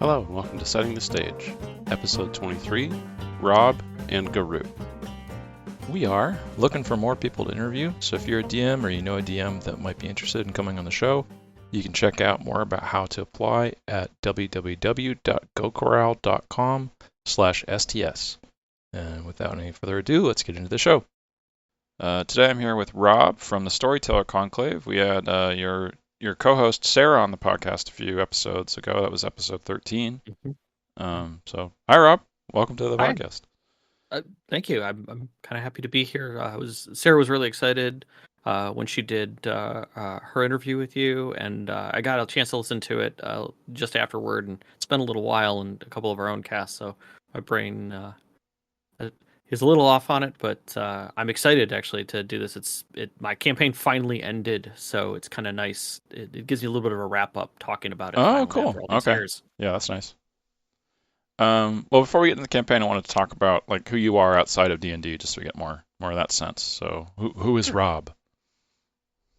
Hello, and welcome to Setting the Stage, Episode 23, Rob and Garou. We are looking for more people to interview, so if you're a DM or you know a DM that might be interested in coming on the show, you can check out more about how to apply at www.gocorral.com/sts. And without any further ado, let's get into the show. Today I'm here with Rob from the Storyteller Conclave. We had your co-host Sarah on the podcast a few episodes ago. That was episode 13. So, hi Rob, welcome to the Hi. podcast. Thank you. I'm kind of happy to be here. Sarah was really excited when she did her interview with you, and I got a chance to listen to it just afterward. And it's been a little while, and a couple of our own casts, so my brain is a little off on it. But I'm excited actually to do this. My campaign finally ended, so it's kind of nice. It gives you a little bit of a wrap up talking about it. Oh, Finally cool. after all these Okay. years. Yeah, that's nice. Well, before we get into the campaign, I wanted to talk about like who you are outside of D&D, just so we get more of that sense. So, who is Rob?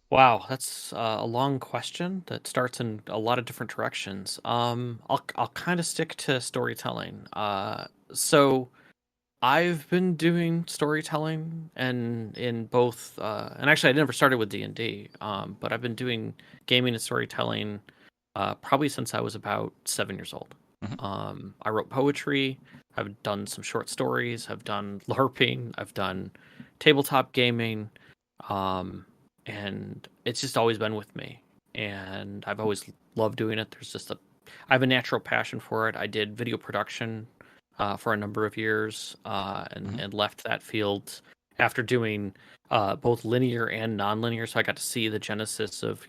Wow, that's a long question that starts in a lot of different directions. I'll kind of stick to storytelling. So I've been doing storytelling and in both, and actually I never started with D&D, but I've been doing gaming and storytelling probably since I was about 7 years old. Mm-hmm. I wrote poetry. I've done some short stories. I've done LARPing. I've done tabletop gaming. And it's just always been with me. And I've always loved doing it. I have a natural passion for it. I did video production for a number of years and left that field after doing both linear and non-linear. So I got to see the genesis of,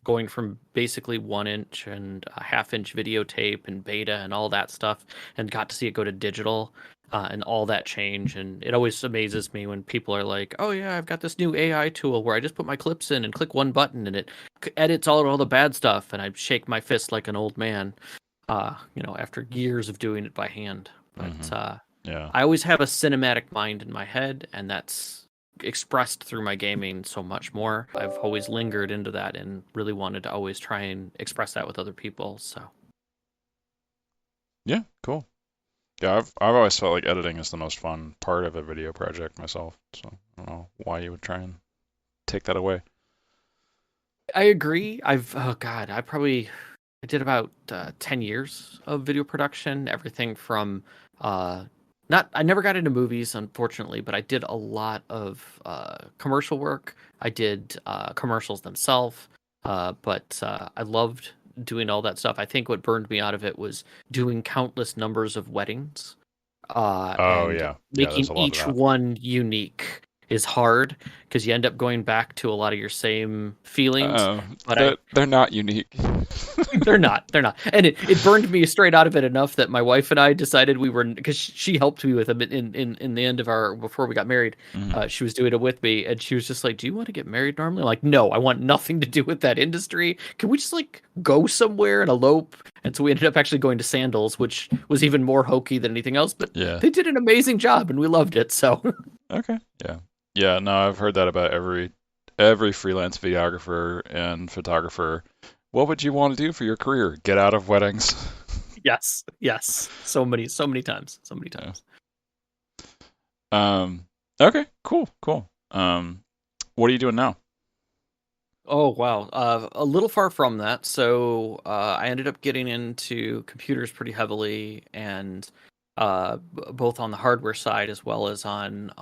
going from basically 1-inch and a half-inch videotape and beta and all that stuff, and got to see it go to digital and all that change. And it always amazes me when people are like, "Oh yeah, I've got this new AI tool where I just put my clips in and click one button and it edits all the bad stuff." And I shake my fist like an old man, after years of doing it by hand. But Yeah. I always have a cinematic mind in my head, and that's expressed through my gaming so much more. I've always lingered into that and really wanted to always try and express that with other people. So Yeah, cool. Yeah, I've always felt like editing is the most fun part of a video project myself. So I don't know why you would try and take that away. I agree. I did about 10 years of video production, everything from I never got into movies, unfortunately, but I did a lot of commercial work. I did commercials themselves, but I loved doing all that stuff. I think what burned me out of it was doing countless numbers of weddings Oh and yeah, there's making a lot of each that. one unique is hard because you end up going back to a lot of your same feelings. But They're not unique. they're not. They're not. And it burned me straight out of it enough that my wife and I decided we were, because she helped me with them in the end of before we got married. She was doing it with me, and she was just like, "Do you want to get married normally?" I'm like, "No, I want nothing to do with that industry. Can we just like go somewhere and elope?" And so we ended up actually going to Sandals, which was even more hokey than anything else. But Yeah. they did an amazing job, and we loved it. So Okay. Yeah. Yeah, no, I've heard that about every freelance videographer and photographer. What would you want to do for your career? Get out of weddings. yes, so many times, Yeah. Okay, cool. What are you doing now? Oh wow, a little far from that. So I ended up getting into computers pretty heavily, and both on the hardware side as well as on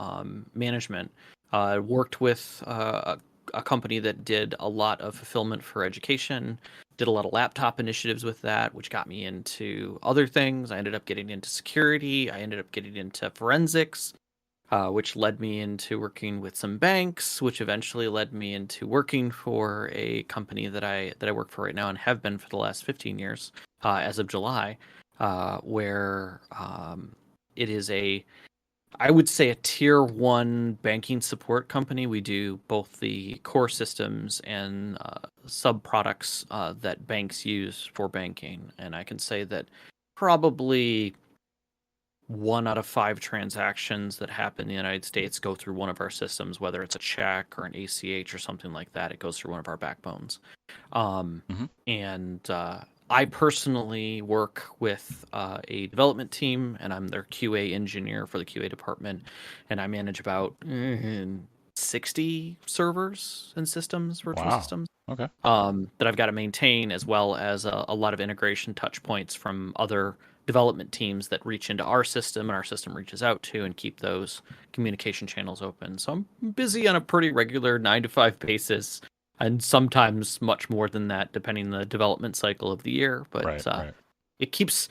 management. I worked with a company that did a lot of fulfillment for education. Did a lot of laptop initiatives with that, which got me into other things. I ended up getting into security. I ended up getting into forensics, which led me into working with some banks, which eventually led me into working for a company that I work for right now and have been for the last 15 years, as of July, where it is I would say a tier one banking support company. We do both the core systems and sub products that banks use for banking, and I can say that probably 1 out of 5 transactions that happen in the United States go through one of our systems, whether it's a check or an ACH or something like that. It goes through one of our backbones. Mhm. And I personally work with a development team, and I'm their QA engineer for the QA department, and I manage about 60 servers and systems, virtual Wow. systems, Okay. that I've got to maintain, as well as a lot of integration touch points from other development teams that reach into our system and our system reaches out to, and keep those communication channels open. So I'm busy on a pretty regular 9 to 5 basis, and sometimes much more than that, depending on the development cycle of the year. But Right. Right. it keeps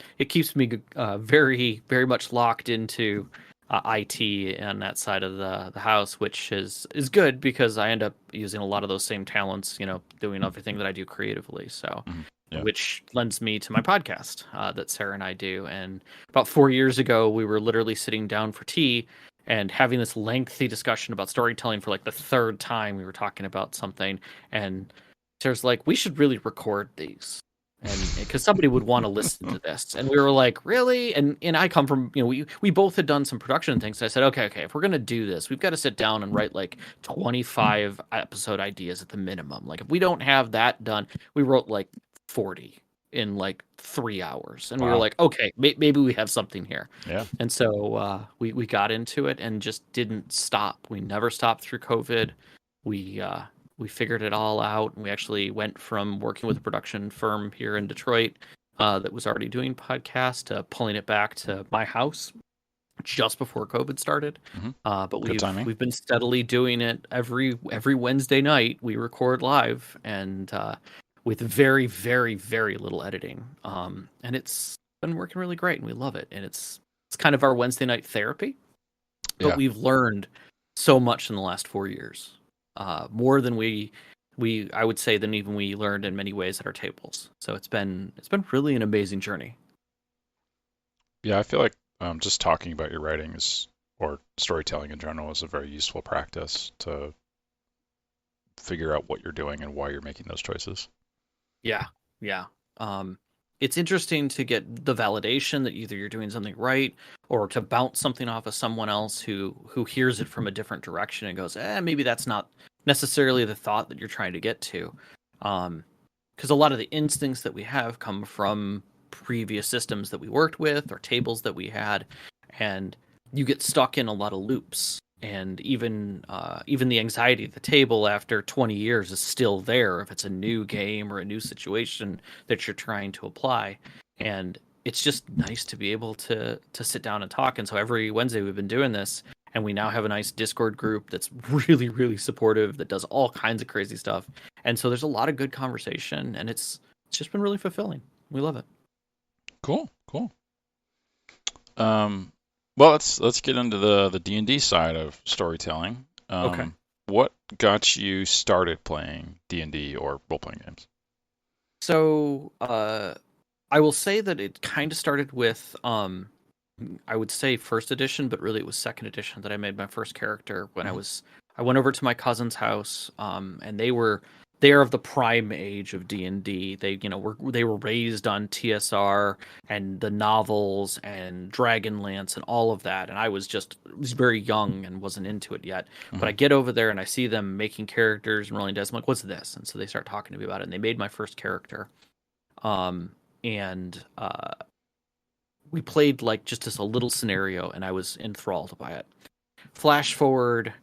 me very very much locked into IT and that side of the house, which is good because I end up using a lot of those same talents, doing everything that I do creatively. So, Mhm. Yeah. which lends me to my podcast that Sarah and I do. And about 4 years ago, we were literally sitting down for tea and having this lengthy discussion about storytelling for like the third time. We were talking about something, and Sarah's like, "We should really record these." And because somebody would want to listen to this, and we were like, really? And I come from, we both had done some production things. So I said, okay, if we're gonna do this, we've got to sit down and write like 25 episode ideas at the minimum. Like if we don't have that done, we wrote like 40 in like 3 hours, and we were Wow. like, okay, maybe we have something here. Yeah. And so we got into it and just didn't stop. We never stopped through COVID. We uh, we figured it all out, and we actually went from working with a production firm here in Detroit that was already doing podcasts to pulling it back to my house just before COVID started. Hmm. But Good we've timing. we've been steadily doing it every Wednesday night. We record live, and with very very very little editing, and it's been working really great, and we love it. And it's kind of our Wednesday night therapy, but Yeah. we've learned so much in the last 4 years, more than I would say than even we learned in many ways at our tables. So it's been really an amazing journey. Yeah. I feel like just talking about your writings or storytelling in general is a very useful practice to figure out what you're doing and why you're making those choices. Yeah, yeah. Um, it's interesting to get the validation that either you're doing something right, or to bounce something off of someone else who hears it from a different direction and goes, maybe that's not necessarily the thought that you're trying to get to. Because a lot of the instincts that we have come from previous systems that we worked with or tables that we had, and you get stuck in a lot of loops. And even the anxiety at the table after 20 years is still there if it's a new game or a new situation that you're trying to apply. And it's just nice to be able to sit down and talk. And so every Wednesday we've been doing this, and we now have a nice Discord group that's really really supportive, that does all kinds of crazy stuff. And so there's a lot of good conversation, and it's just been really fulfilling. We love it. Cool. Cool. Um, well, let's get into the D&D side of storytelling. Okay. What got you started playing D&D or role-playing games? So I will say that it kind of started with I would say first edition, but really it was second edition that I made my first character when Hmm. I went over to my cousin's house, and they are of the prime age of D&D. They were raised on TSR and the novels and Dragonlance and all of that, and I was very young and wasn't into it yet. But Hmm. I get over there and I see them making characters and rolling dice. I'm like, "What's this?" And so they start talking to me about it, and they made my first character. And we played like just as a little scenario, and I was enthralled by it. Flash forward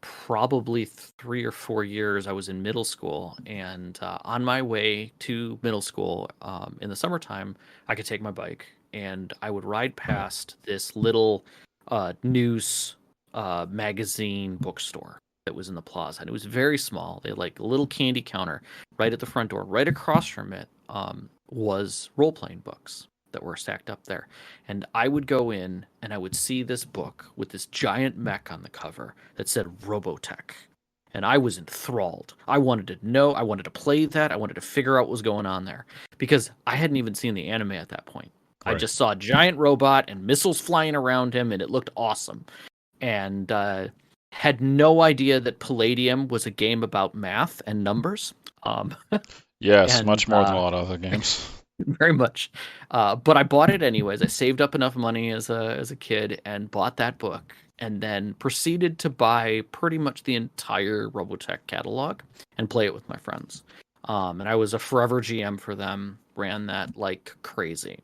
probably 3 or 4 years, I was in middle school, and on my way to middle school, in the summertime, I could take my bike and I would ride past this little news magazine bookstore that was in the plaza, and it was very small. They had like a little candy counter right at the front door. Right across from it was role playing books that were stacked up there. And I would go in and I would see this book with this giant mech on the cover that said Robotech. And I was enthralled. I wanted to know, I wanted to play that, I wanted to figure out what was going on there. Because I hadn't even seen the anime at that point. I Right. just saw a giant robot and missiles flying around him, and it looked awesome. And had no idea that Palladium was a game about math and numbers. Um, Yes, and much more than a lot of other games. very much. But I bought it anyways. I saved up enough money as a kid and bought that book, and then proceeded to buy pretty much the entire Robotech catalog and play it with my friends. And I was a forever GM for them. ran that like crazy.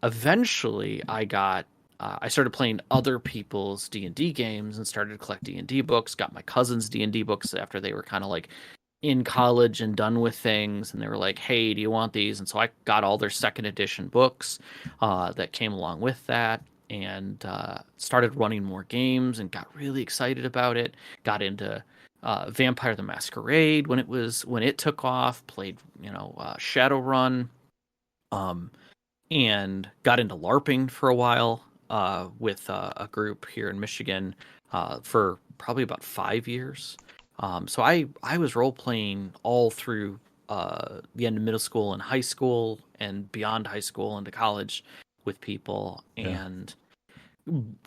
Eventually, I started playing other people's D&D games and started to collect D&D books. Got my cousin's D&D books after they were kind of like in college and done with things, and they were like, "Hey, do you want these?" And so I got all their second edition books that came along with that, and started running more games and got really excited about it. Got into Vampire the Masquerade when it took off. Played Shadowrun, and got into LARPing for a while with a group here in Michigan for probably about 5 years. So I was role playing all through the end of middle school and high school and beyond high school into college with people, Yeah. and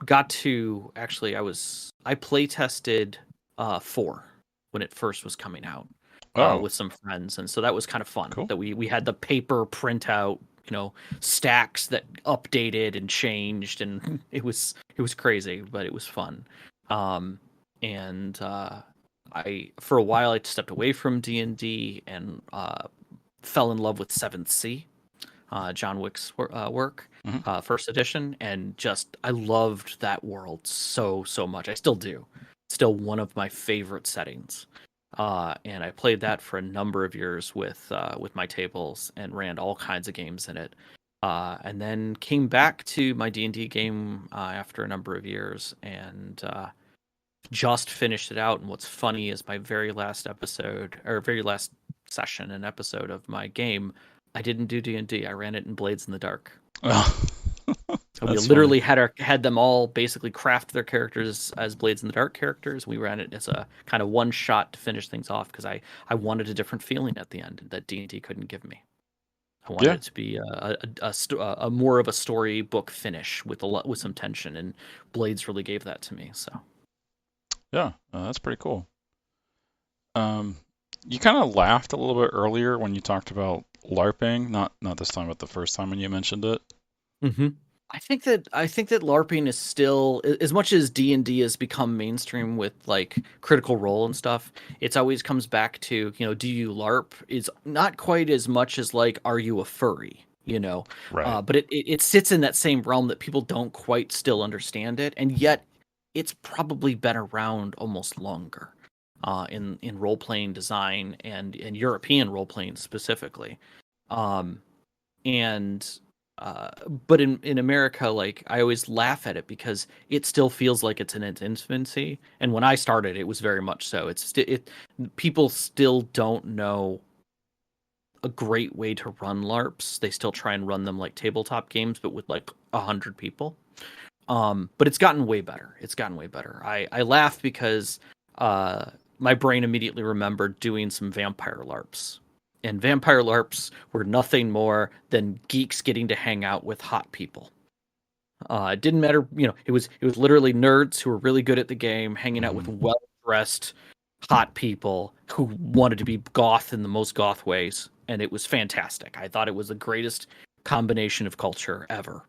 got to actually I play tested 4 when it first was coming out Oh, with some friends, and so that was kind of fun. cool. That we had the paper printout, stacks that updated and changed, and it was crazy, but it was fun. And I for a while I stepped away from D&D and fell in love with Seventh Sea, John Wick's work, Hmm. first edition, and just I loved that world so much. I still do. Still one of my favorite settings. And I played that for a number of years with my tables and ran all kinds of games in it. And then came back to my D&D game after a number of years, and just finished it out. And what's funny is my very last session and episode of my game, I didn't do D&D. I ran it in Blades in the Dark. Oh, So we that's literally funny. had them all basically craft their characters as Blades in the Dark characters. We ran it as a kind of one shot to finish things off because I wanted a different feeling at the end that D&D couldn't give me. I wanted Yeah. it to be a more of a storybook finish with some tension, and Blades really gave that to me. So Yeah. That's pretty cool. Um, you kind of laughed a little bit earlier when you talked about LARPing, not this time, but the first time when you mentioned it. hmm I think that LARPing is still, as much as D&D has become mainstream with like Critical Role and stuff. It's always comes back to, do you LARP? Is not quite as much as like, are you a furry? Right. But it sits in that same realm that people don't quite still understand it, and yet it's probably been around almost longer in role playing design and in European role playing specifically. Um, and but in America, like I always laugh at it because it still feels like it's in its infancy. And when I started, it was very much so. People still don't know a great way to run LARPs. They still try and run them like tabletop games, but with like 100 people. But it's gotten way better. It's gotten way better. I laugh because my brain immediately remembered doing some vampire LARPs. And vampire LARPs were nothing more than geeks getting to hang out with hot people. It didn't matter, it was literally nerds who were really good at the game, hanging out with Hmm. well-dressed hot people who wanted to be goth in the most goth ways, and it was fantastic. I thought it was the greatest combination of culture ever.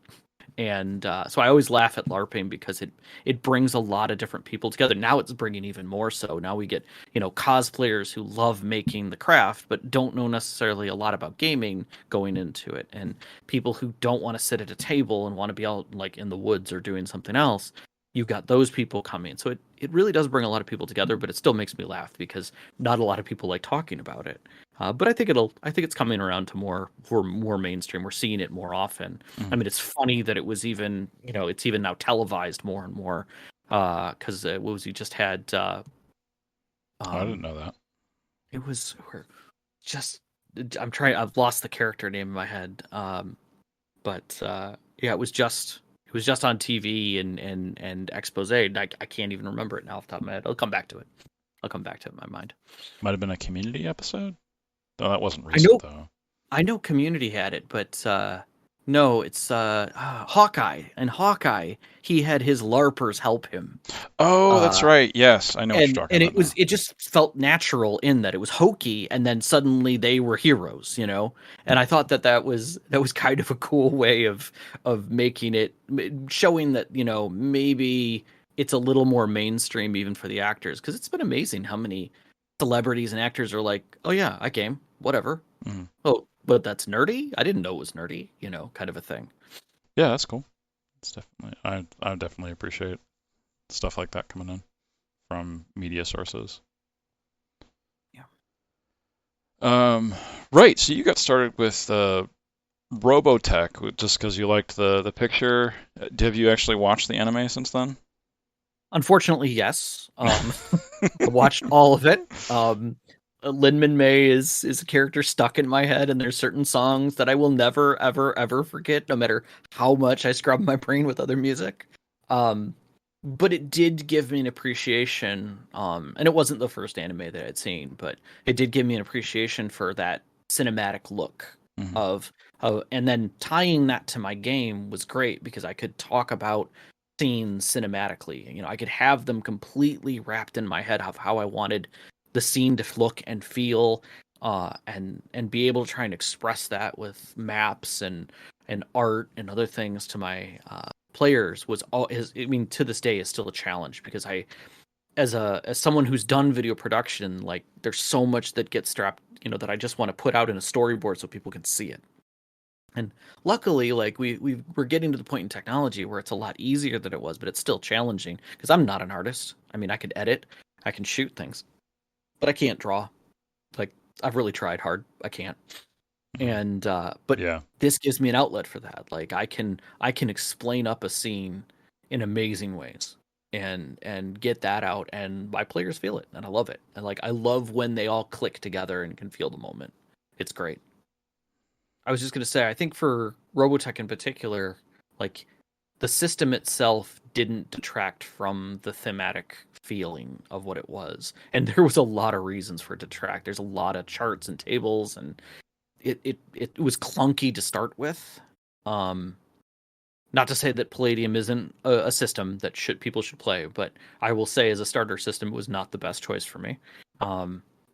And so I always laugh at LARPing because it brings a lot of different people together. Now it's bringing even more so. Now we get cosplayers who love making the craft but don't know necessarily a lot about gaming going into it, and people who don't want to sit at a table and want to be out like in the woods or doing something else. You've got those people coming, so it really does bring a lot of people together. But it still makes me laugh because not a lot of people like talking about it. But I think it's coming around to more mainstream. We're seeing it more often. I Hmm. mean, it's funny that it was even, it's even now televised more and more. Because what was you just had? I didn't Um, know that. it was just. I've lost the character name in my head. But yeah, it was just on TV and expose. And I can't even remember it now off the top of my head. I'll come back to it. I'll come back to it in my mind. Might have been a community episode. No, that wasn't I recent know though. I know Community had it, but no, it's Hawkeye. And Hawkeye, he had his LARPers help him. Oh, that's Uh, right. Yes, I know what and you're talking and about now. it just felt natural in that it was hokey, and then suddenly they were heroes. And I thought that was kind of a cool way of making it, showing that maybe it's a little more mainstream even for the actors, because it's been amazing how many celebrities and actors are like, oh yeah, I game, whatever. Hmm. Oh, but that's nerdy. I didn't know it was nerdy, kind of a thing. Yeah, that's cool. It's definitely I definitely appreciate stuff like that coming in from media sources. Yeah. Right. So you got started with Robotech just because you liked the picture. Have you actually watched the anime since then? Unfortunately, yes. I watched all of it. Lin May is a character stuck in my head, and there's certain songs that I will never, ever, ever forget, no matter how much I scrub my brain with other music. But it did give me an appreciation, and it wasn't the first anime that I'd seen, but it did give me an appreciation for that cinematic look Hmm. of, and then tying that to my game was great because I could talk about scenes cinematically. I could have them completely wrapped in my head of how I wanted the scene to look and feel, and be able to try and express that with maps and art and other things to my players was all is I mean to this day is still a challenge because I as someone who's done video production, like there's so much that gets strapped, that I just want to put out in a storyboard so people can see it. And luckily, like we're getting to the point in technology where it's a lot easier than it was, but it's still challenging because I'm not an artist. I mean, I could edit, I can shoot things, but I can't draw. Like I've really tried hard. I can't. Hmm. And but Yeah. this gives me an outlet for that. Like I can explain up a scene in amazing ways and get that out, and my players feel it, and I love it. And like I love when they all click together and can feel the moment. It's great. I was just gonna say, I think for Robotech in particular, like the system itself didn't detract from the thematic feeling of what it was, and there was a lot of reasons for it to detract. There's a lot of charts and tables, and it was clunky to start with. Um, Not to say that Palladium isn't a system that people should play, but I will say as a starter system, it was not the best choice for me.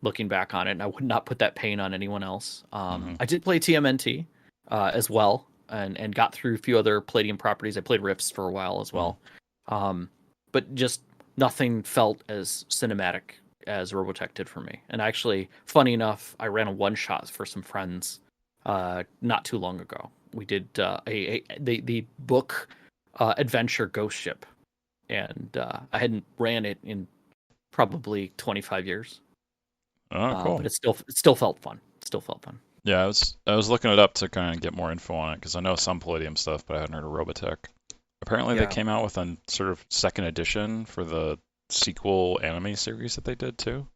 Looking back on it, and I would not put that pain on anyone else. Hmm. I did play TMNT as well, and got through a few other Palladium properties. I played Rifts for a while as Hmm. well, but just nothing felt as cinematic as Robotech did for me. And actually, funny enough, I ran a one shot for some friends not too long ago. We did the book adventure Ghost Ship, and I hadn't ran it in probably 25 years. Oh, But cool. it still felt fun. Still felt fun. Yeah, I was looking it up to kind of get more info on it because I know some Palladium stuff, but I hadn't heard of Robotech. Apparently, they Yeah. came out with a sort of second edition for the sequel anime series that they did too.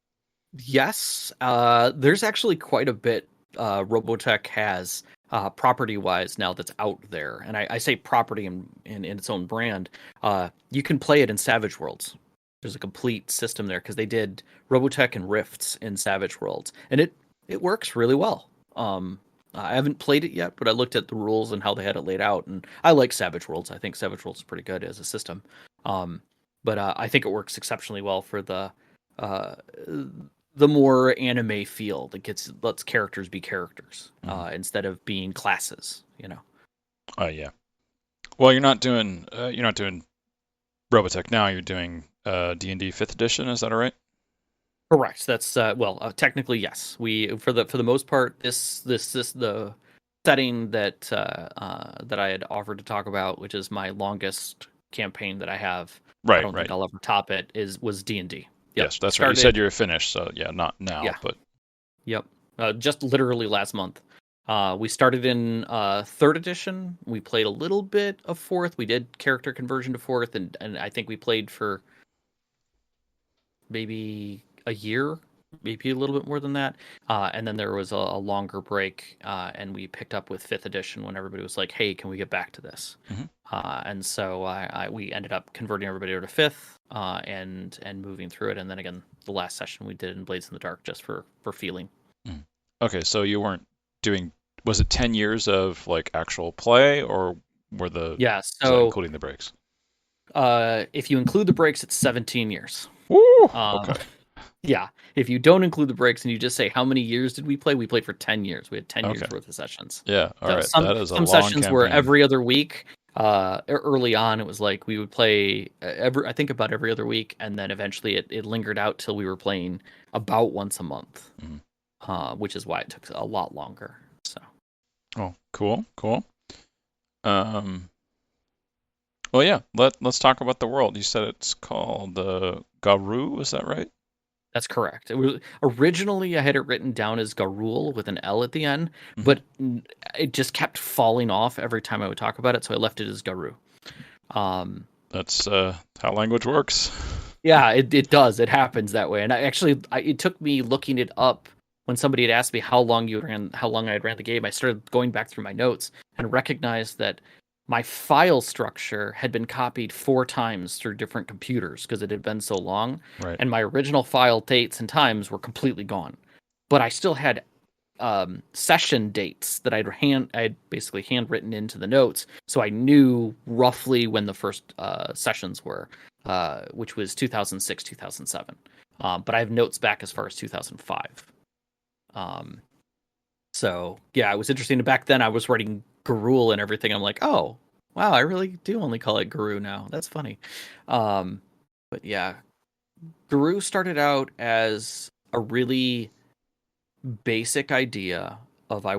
Yes. There's actually quite a bit Robotech has property wise now that's out there, and I say property in its own brand. You can play it in Savage Worlds. There's a complete system there because they did Robotech and Rifts in Savage Worlds, and it works really well. I haven't played it yet, but I looked at the rules and how they had it laid out, and I like Savage Worlds. I think Savage Worlds is pretty good as a system. Um, but I think it works exceptionally well for uh, the more anime feel that lets characters be characters Hmm. instead of being classes. Oh yeah. Well, you're not doing Robotech now. You're doing D&D Fifth Edition. Is that all right? Correct. That's technically yes. We for the most part this the setting that I had offered to talk about, which is my longest campaign that I have. I Right, don't think right. I'll ever top it. Was D&D. Yep. Yes, We that's right. You said started. you were finished, so yeah, not now, Yeah. but Yep. Just literally last month. We started in third edition. We played a little bit of fourth. We did character conversion to fourth, and I think we played for maybe a year, maybe a little bit more than that. And then there was a longer break, and we picked up with fifth edition when everybody was like, "Hey, can we get back to this?" hmm. And so we ended up converting everybody over to fifth, and moving through it. And then again, the last session we did in Blades in the Dark just for feeling. Mm. Okay, so you weren't doing, was it 10 years of like actual play or Yeah. was that So including the breaks? if you include the breaks, it's 17 years. Woo! Um, Okay. yeah. If you don't include the breaks and you just say how many years did we play, we played for 10 years. We had 10 Okay. years worth of sessions. Yeah, all So right. some That is a some long sessions were campaign. every other week. Early on, it was like we would play I think about every other week, and then eventually it lingered out till we were playing about once a month, Mhm. which is why it took a lot longer. So Oh, cool, cool. Um, well, yeah. Let's talk about the world. You said it's called the Garou. Is that right? That's correct. It was originally I had it written down as Garul with an L at the end, Hmm. but it just kept falling off every time I would talk about it, so I left it as Garou. Um, That's how language works. yeah, it does. It happens that way. And it took me looking it up when somebody had asked me how long I had ran the game. I started going back through my notes and recognized that my file structure had been copied 4 times through different computers because it had been so long, Right. and my original file dates and times were completely gone. But I still had session dates that I'd basically handwritten into the notes, so I knew roughly when the first sessions were, which was 2006, 2007. But I have notes back as far as 2005. Um, so yeah, it was interesting. Back then, I was writing Garul and everything. I'm like, oh wow, I really do only call it Garou now. That's funny. Um, but yeah, Garou started out as a really basic idea of I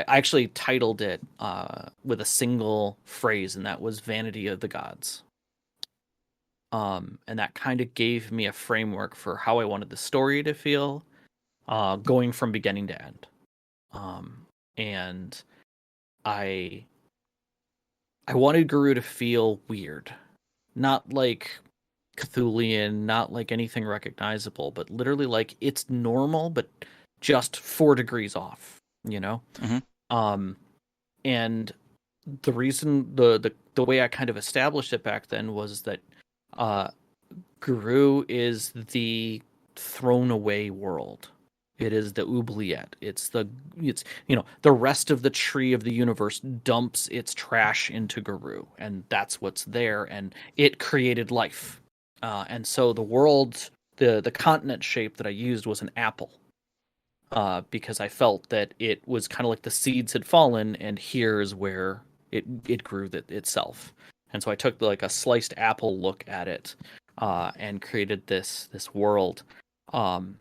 actually titled it with a single phrase, and that was Vanity of the Gods. And that kind of gave me a framework for how I wanted the story to feel, going from beginning to end. And I I wanted Guru to feel weird, not like Cthulian, not like anything recognizable, but literally like it's normal, but just 4 degrees off, you know? Hmm. Um, and the reason the way I kind of established it back then was that uh Guru is the thrown away world. It is the oubliette. It's the rest of the tree of the universe dumps its trash into Guru, and that's what's there. And it created life, and so the continent shape that I used was an apple, because I felt that it was kind of like the seeds had fallen, and here's where it grew itself. And so I took like a sliced apple look at it, and created this world. And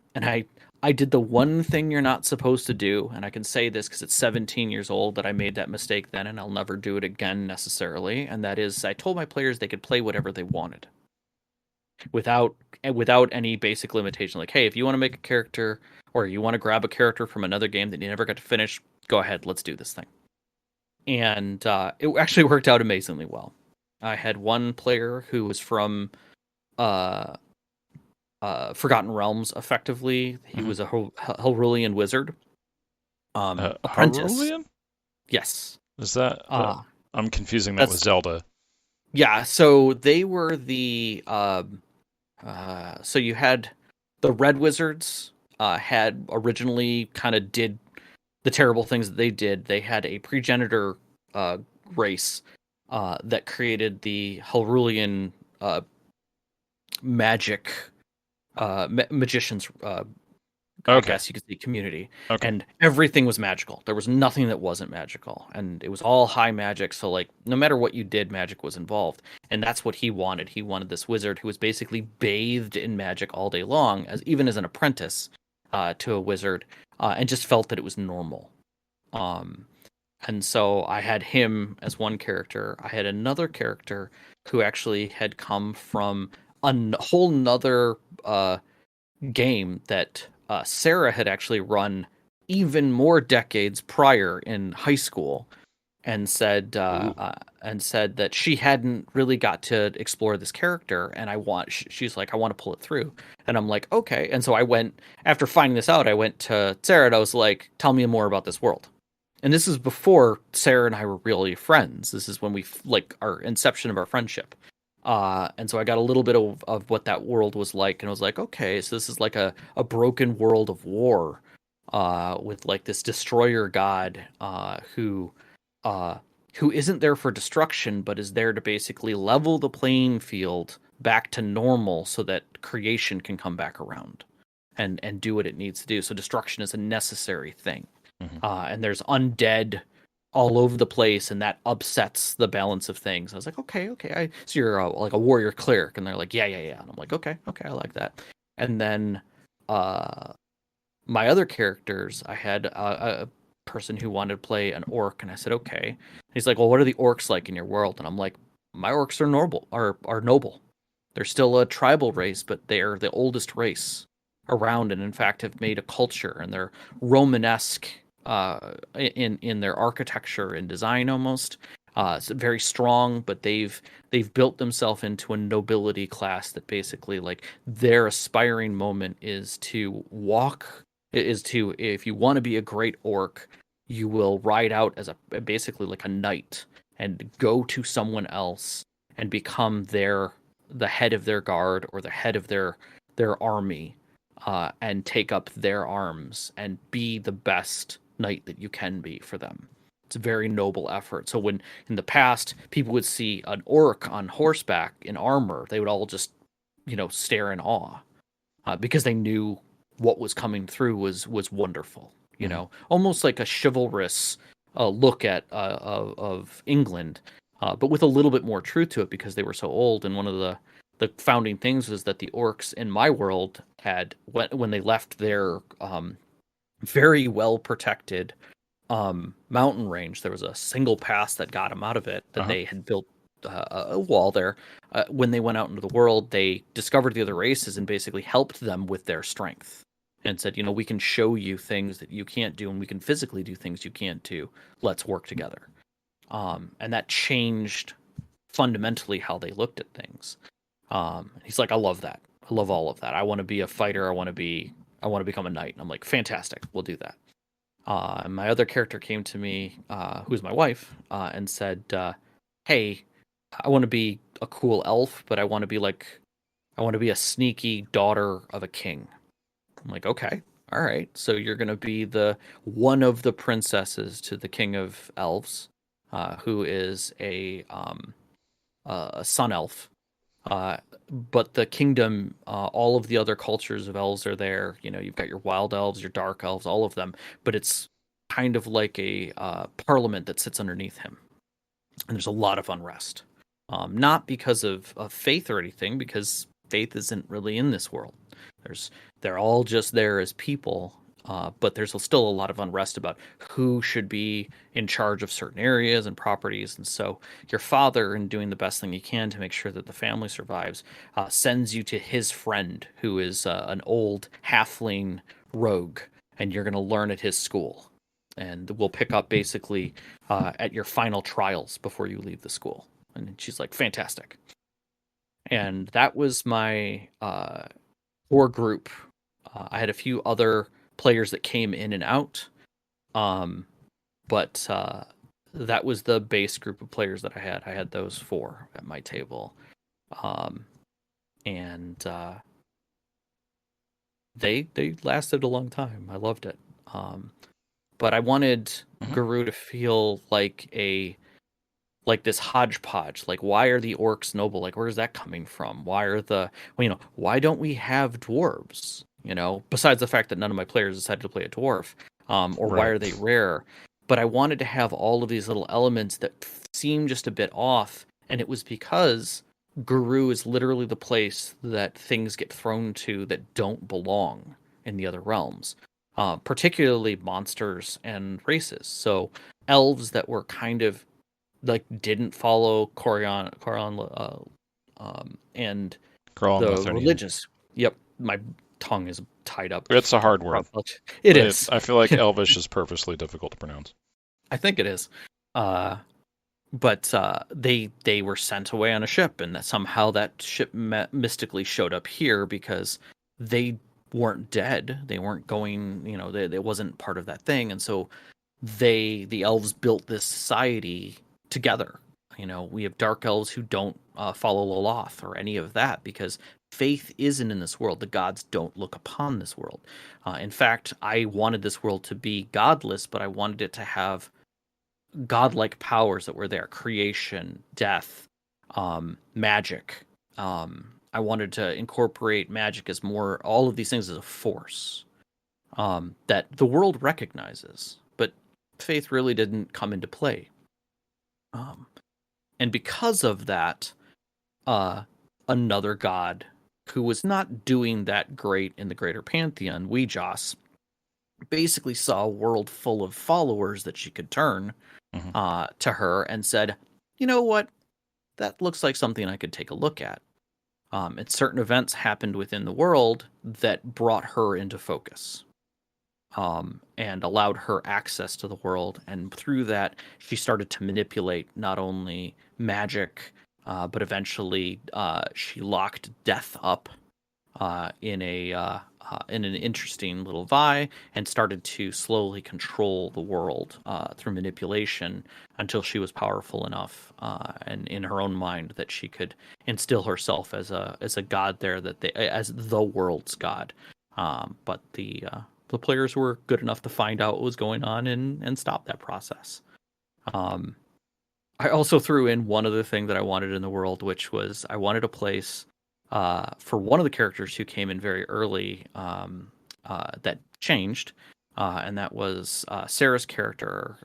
I did the one thing you're not supposed to do, and I can say this because it's 17 years old that I made that mistake then, and I'll never do it again necessarily. And that is, I told my players they could play whatever they wanted without without any basic limitation. Like, hey, if you want to make a character or you want to grab a character from another game that you never got to finish, go ahead, let's do this thing. And it actually worked out amazingly well. I had one player who was from uh, Forgotten Realms. Effectively, he Hmm. was a Helrulian wizard, apprentice. Harulian? Yes. Is that? Uh, I'm confusing that with that's Zelda. yeah. So they were the so you had the Red Wizards, had originally kind of did the terrible things that they did. They had a progenitor race that created the Helrulian magic magicians, I Okay. guess you could say, community, Okay. and everything was magical. There was nothing that wasn't magical, and it was all high magic. So like, no matter what you did, magic was involved, and that's what he wanted. He wanted this wizard who was basically bathed in magic all day long, as even as an apprentice to a wizard, and just felt that it was normal. Um, and so I had him as one character. I had another character who actually had come from whole nother game that Sarah had actually run even more decades prior in high school, and Ooh. said that she hadn't really got to explore this character, and she's like, I want to pull it through, and I'm like, okay. And so I went, after finding this out, I went to Sarah and I was like, tell me more about this world. And this is before Sarah and I were really friends. This is when we like our inception of our friendship. And so I got a little bit of what that world was like, and I was like, okay, so this is like a broken world of war, with like this destroyer god, uh, who isn't there for destruction, but is there to basically level the playing field back to normal so that creation can come back around and do what it needs to do. So destruction is a necessary thing. Hmm. And there's undead all over the place, and that upsets the balance of things. I was like, okay, okay. So you're like a warrior cleric, and they're like, yeah, yeah, yeah. And I'm like, okay, okay, I like that. And then uh, my other characters, I had a person who wanted to play an orc, and I said, okay. He's like, well, what are the orcs like in your world? And I'm like, my orcs are noble. They're still a tribal race, but they're the oldest race around, and in fact have made a culture, and they're Romanesque in their architecture and design almost. It's very strong, but they've built themselves into a nobility class that basically like their aspiring moment is to walk is to if you want to be a great orc, you will ride out as a basically like a knight and go to someone else and become the head of their guard or the head of their army, and take up their arms and be the best knight that you can be for them. It's a very noble effort. So when in the past people would see an orc on horseback in armor, they would all just stare in awe, because they knew what was coming through was wonderful. Almost like a chivalrous look at of England, but with a little bit more truth to it because they were so old. And one of the founding things was that the orcs in my world had when they left their very well protected mountain range, there was a single pass that got them out of it that they had built a wall there. When they went out into the world, they discovered the other races and basically helped them with their strength and said, we can show you things that you can't do, and we can physically do things you can't do. Let's work together. And that changed fundamentally how they looked at things. He's like, I love that. I love all of that. I want to be a fighter. I want to become a knight. And I'm like, fantastic. We'll do that. And my other character came to me, who's my wife, and said, hey, I want to be a cool elf, but I want to be a sneaky daughter of a king. I'm like, okay, all right. So you're going to be one of the princesses to the king of elves, who is a sun elf. But the kingdom, all of the other cultures of elves are there. You've got your wild elves, your dark elves, all of them. But it's kind of like a parliament that sits underneath him. And there's a lot of unrest. Not because of faith or anything, because faith isn't really in this world. They're all just there as people, but there's still a lot of unrest about who should be in charge of certain areas and properties. And so your father, in doing the best thing he can to make sure that the family survives, sends you to his friend, who is an old halfling rogue, and you're going to learn at his school. And we'll pick up basically at your final trials before you leave the school. And she's like, fantastic. And that was my core group. I had a few other players that came in and out, but that was the base group of players that I had. I had those 4 at my table, and they lasted a long time. I loved it, but I wanted Garou to feel like this hodgepodge. Like, why are the orcs noble? Like, where is that coming from? Why don't we have dwarves? Besides the fact that none of my players decided to play a dwarf, or why are they rare? But I wanted to have all of these little elements that seem just a bit off, and it was because Garou is literally the place that things get thrown to that don't belong in the other realms, particularly monsters and races. So elves that were kind of like didn't follow Corian, and the religious. Yep, my tongue is tied up. It's a hard word. It is. I feel like Elvish is purposely difficult to pronounce. I think it is. But they were sent away on a ship, and that somehow that ship mystically showed up here because they weren't dead. They weren't going. They wasn't part of that thing, and so the elves built this society together. We have dark elves who don't follow Loloth or any of that because faith isn't in this world. The gods don't look upon this world. In fact, I wanted this world to be godless, but I wanted it to have godlike powers that were there: creation, death, magic. I wanted to incorporate magic as more, all of these things as a force that the world recognizes, but faith really didn't come into play. And because of that, another god who was not doing that great in the greater pantheon, Wee Jas, basically saw a world full of followers that she could turn Hmm. to her and said, you know what? That looks like something I could take a look at. And certain events happened within the world that brought her into focus, and allowed her access to the world. And through that, she started to manipulate not only magic, but eventually she locked death up in an interesting little vie and started to slowly control the world through manipulation until she was powerful enough and in her own mind that she could instill herself as a god there, that they as the world's god. But the players were good enough to find out what was going on and stop that process. Um, I also threw in one other thing that I wanted in the world, which was I wanted a place for one of the characters who came in very early, that changed, and that was Sarah's character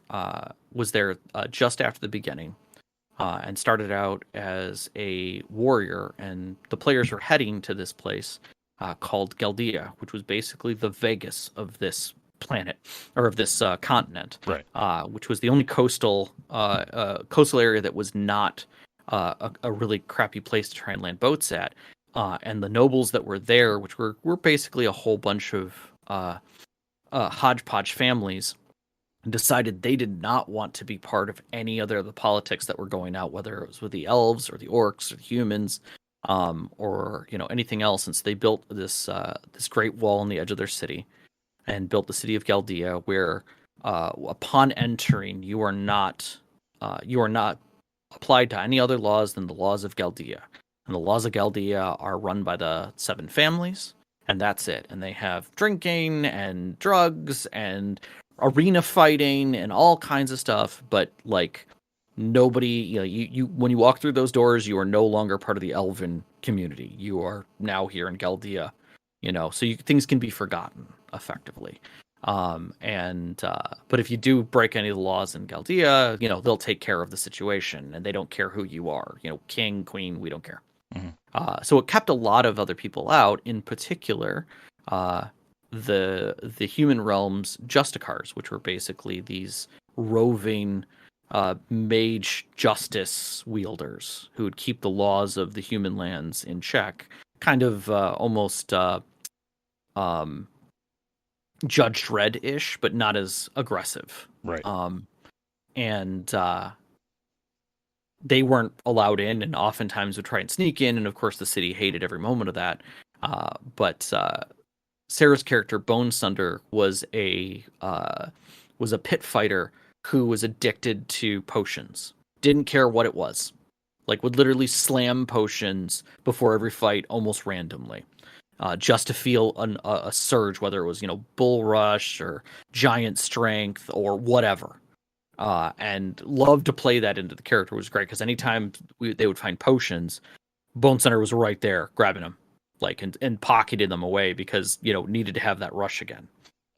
was there just after the beginning, and started out as a warrior, and the players were heading to this place called Galdea, which was basically the Vegas of this planet or of this continent, Right. which was the only coastal area that was not a really crappy place to try and land boats at. And the nobles that were there, which were basically a whole bunch of hodgepodge families, decided they did not want to be part of any other of the politics that were going out, whether it was with the elves or the orcs or the humans, or anything else. And so they built this great wall on the edge of their city and built the city of Galdea, where upon entering you are not applied to any other laws than the laws of Galdea. And the laws of Galdea are run by the seven families, and that's it. And they have drinking and drugs and arena fighting and all kinds of stuff, but like nobody, you when you walk through those doors, you are no longer part of the elven community. You are now here in Galdea, so things can be forgotten effectively. And but if you do break any of the laws in Galdea, they'll take care of the situation, and they don't care who you are. King, queen, we don't care. Hmm. So it kept a lot of other people out, in particular, uh, the human realms Justicars, which were basically these roving mage justice wielders who would keep the laws of the human lands in check, kind of almost um, Judge Dredd-ish, but not as aggressive. Right. And they weren't allowed in, and oftentimes would try and sneak in. And of course, the city hated every moment of that. But Sarah's character, Bone Sunder, was a pit fighter who was addicted to potions. Didn't care what it was. Like, would literally slam potions before every fight almost randomly, just to feel a surge, whether it was, bull rush or giant strength or whatever. And loved to play that into the character. It was great because anytime they would find potions, Bone Center was right there grabbing them, like, and pocketed them away because, needed to have that rush again.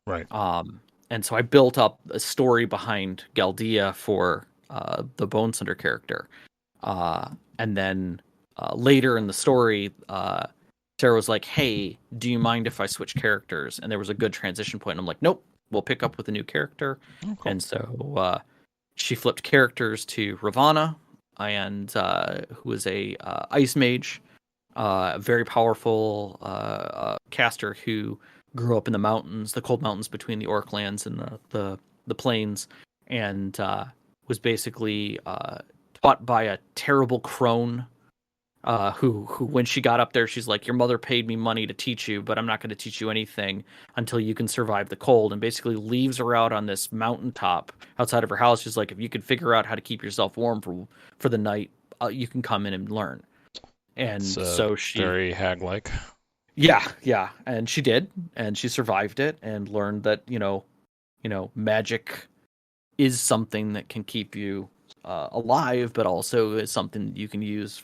Right. And so I built up a story behind Galdea for the Bone Center character. And then later in the story, Sarah was like, "Hey, do you mind if I switch characters?" And there was a good transition point. And I'm like, "Nope, we'll pick up with a new character." Oh, cool. And so she flipped characters to Ravana, and who is a ice mage, very powerful caster who grew up in the mountains, the cold mountains between the Orc lands and the plains, and was basically taught by a terrible crone. Who when she got up there, she's like, "Your mother paid me money to teach you, but I'm not going to teach you anything until you can survive the cold." And basically leaves her out on this mountaintop outside of her house. She's like, "If you could figure out how to keep yourself warm for the night, you can come in and learn." And It's so she, very hag-like. yeah, and she did, and she survived it and learned that magic is something that can keep you alive, but also is something that you can use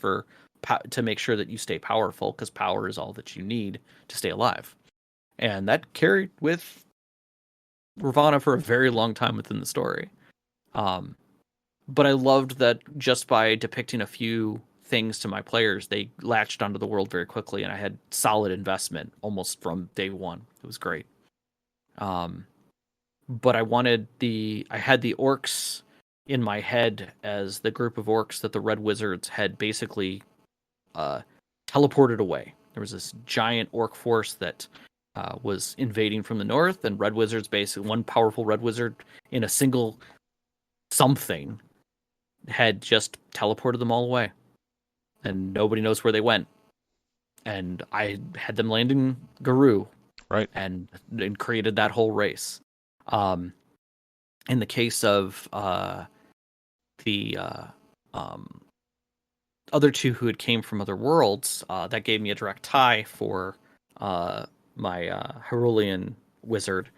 to make sure that you stay powerful, because power is all that you need to stay alive. And that carried with Ravana for a very long time within the story. But I loved that just by depicting a few things to my players, they latched onto the world very quickly, and I had solid investment almost from day one. It was great. but I had the orcs in my head as the group of orcs that the Red Wizards had basically teleported away. There was this giant orc force that was invading from the north, and Red Wizards, basically one powerful Red Wizard in a single something, had just teleported them all away, and nobody knows where they went. And I had them land in Garou, Right. and created that whole race. In the case of the other two who had came from other worlds, that gave me a direct tie for my Herulian wizard,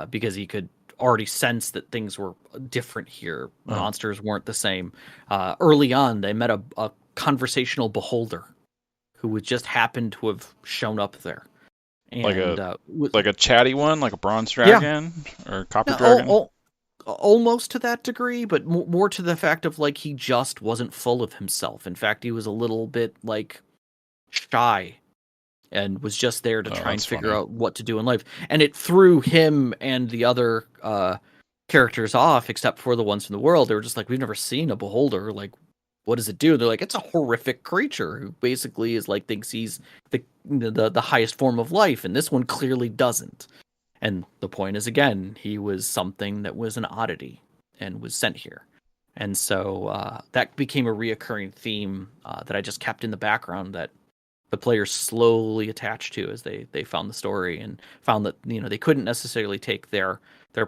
because he could already sense that things were different here. Monsters weren't the same. Early on, they met a conversational beholder who would just happen to have shown up there. And like a chatty one, like a bronze dragon or copper dragon. Almost to that degree, but more to the fact of like he just wasn't full of himself. In fact, he was a little bit like shy and was just there to try and figure out what to do in life. And it threw him and the other characters off, except for the ones from the world. They were just like, we've never seen a beholder. Like, what does it do? They're like, it's a horrific creature who basically is like, thinks he's the highest form of life, and this one clearly doesn't. And the point is, again, he was something that was an oddity and was sent here. And so that became a reoccurring theme that I just kept in the background, that the players slowly attached to as they found the story, and found that, you know, they couldn't necessarily take their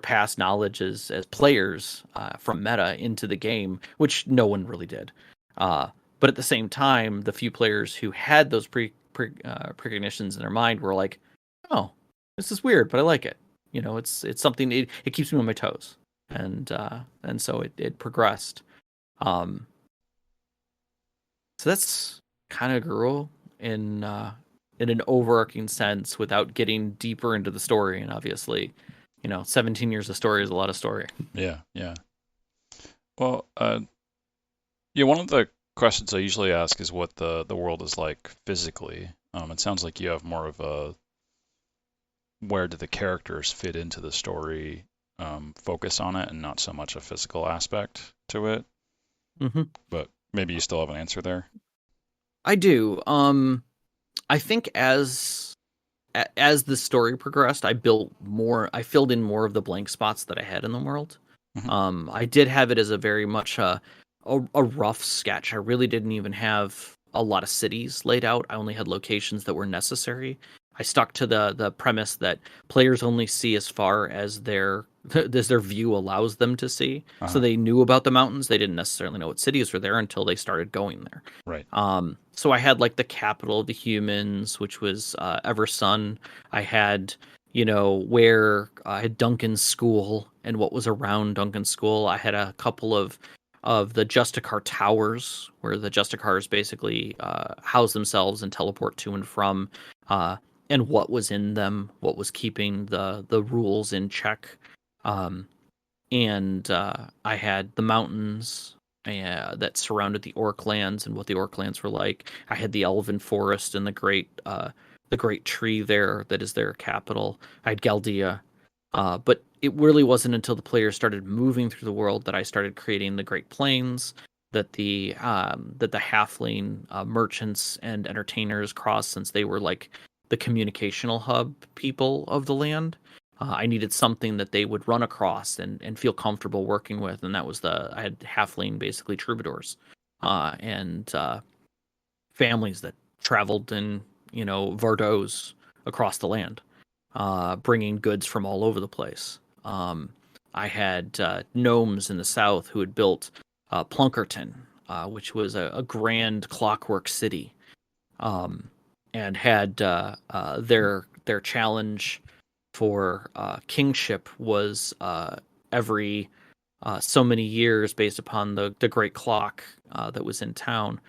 past knowledge as players from meta into the game, which no one really did. But at the same time, the few players who had those precognitions in their mind were like, oh, this is weird, but I like it. You know, it's something, it keeps me on my toes. And so it progressed. So that's kind of Garou in an overarching sense, without getting deeper into the story. And obviously, you know, 17 years of story is a lot of story. Yeah. Well, one of the questions I usually ask is what the world is like physically. It sounds like you have more of a where do the characters fit into the story focus on it, and not so much a physical aspect to it. Mm-hmm. But maybe you still have an answer there. I do. I think as the story progressed, I filled in more of the blank spots that I had in the world. Mm-hmm. I did have it as a very much a rough sketch. I really didn't even have a lot of cities laid out. I only had locations that were necessary. I stuck to the premise that players only see as far as their view allows them to see. Uh-huh. So they knew about the mountains. They didn't necessarily know what cities were there until they started going there. Right. So I had like the capital of the humans, which was Eversun. I had, you know, where I had Duncan's school and what was around Duncan's school. I had a couple of the Justicar towers, where the Justicars basically house themselves and teleport to and from, and what was in them, what was keeping the rules in check. And I had the mountains that surrounded the Orc lands and what the Orc lands were like. I had the Elven Forest and the great tree there that is their capital. I had Galdea. But it really wasn't until the players started moving through the world that I started creating the Great Plains, that the halfling merchants and entertainers crossed, since they were like the communicational hub people of the land. I needed something that they would run across and feel comfortable working with, and that was I had halfling, basically troubadours, and families that traveled in, you know, Vardos across the land, bringing goods from all over the place. I had gnomes in the south who had built Plunkerton, which was a grand clockwork city, and had their challenge for kingship was every so many years, based upon the great clock that was in town.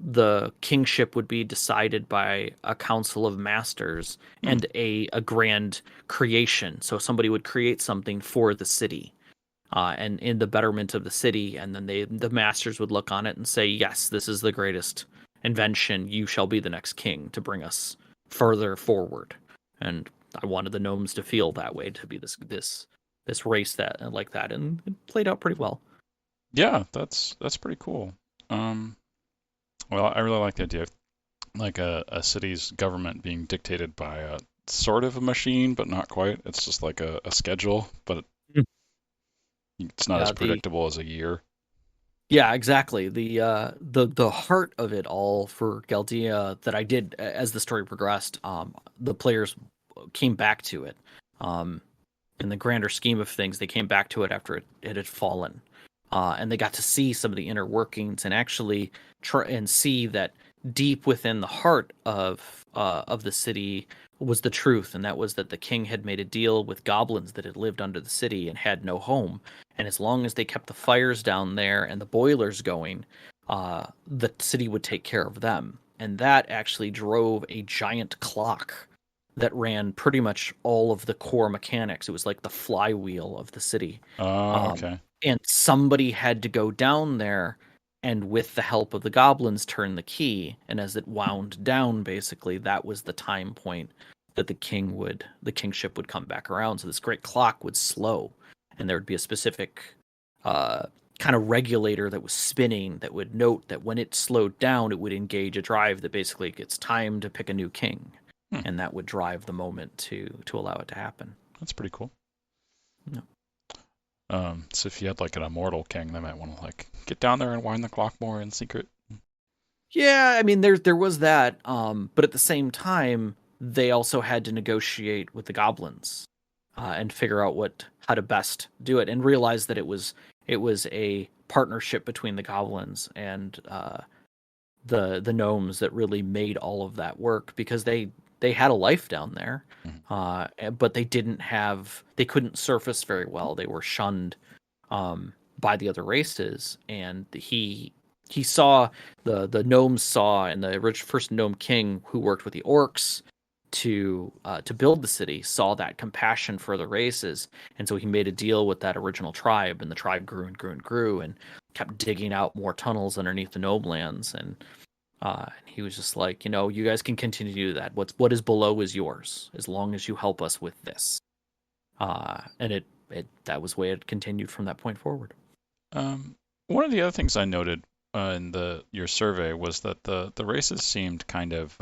The kingship would be decided by a council of masters and a grand creation. So somebody would create something for the city, and in the betterment of the city, and then the masters would look on it and say, yes, this is the greatest invention. You shall be the next king to bring us further forward. And I wanted the gnomes to feel that way, to be this race that like that, and it played out pretty well. Yeah, that's pretty cool. Um, well, I really like the idea of like a city's government being dictated by a sort of a machine, but not quite. It's just like a schedule, but Mm. it's not as Yeah, predictable as a year. yeah, exactly. The heart of it all for Galdea that I did as the story progressed, the players came back to it. Um, in the grander scheme of things, they came back to it after it had fallen, and they got to see some of the inner workings and actually try and see that deep within the heart of the city was the truth, and that was that the king had made a deal with goblins that had lived under the city and had no home, and as long as they kept the fires down there and the boilers going, the city would take care of them, and that actually drove a giant clock that ran pretty much all of the core mechanics. It was like the flywheel of the city. Oh, Um, okay. and somebody had to go down there and, with the help of the goblins, turn the key. And as it wound down, basically, that was the time point that the kingship would come back around. So this great clock would slow, and there would be a specific uh, kind of regulator that was spinning that would note that when it slowed down, it would engage a drive that basically it's time to pick a new king, Hmm, and that would drive the moment to allow it to happen. that's pretty cool. Yeah. So if you had like an immortal king, they might want to like get down there and wind the clock more in secret. Yeah, I mean there was that, but at the same time, they also had to negotiate with the goblins and figure out how to best do it, and realize that it was a partnership between the goblins and the gnomes that really made all of that work, because they had a life down there, Mhm. but they couldn't surface very well. They were shunned by the other races, and he saw the gnomes saw, and the first gnome king who worked with the orcs to build the city saw that compassion for the races, and so he made a deal with that original tribe, and the tribe grew and grew and grew and kept digging out more tunnels underneath the gnome lands, and he was just like, you guys can continue to do that. What is below is yours, as long as you help us with this. And it that was the way it continued from that point forward. Um, One of the other things I noted in the your survey was that the races seemed kind of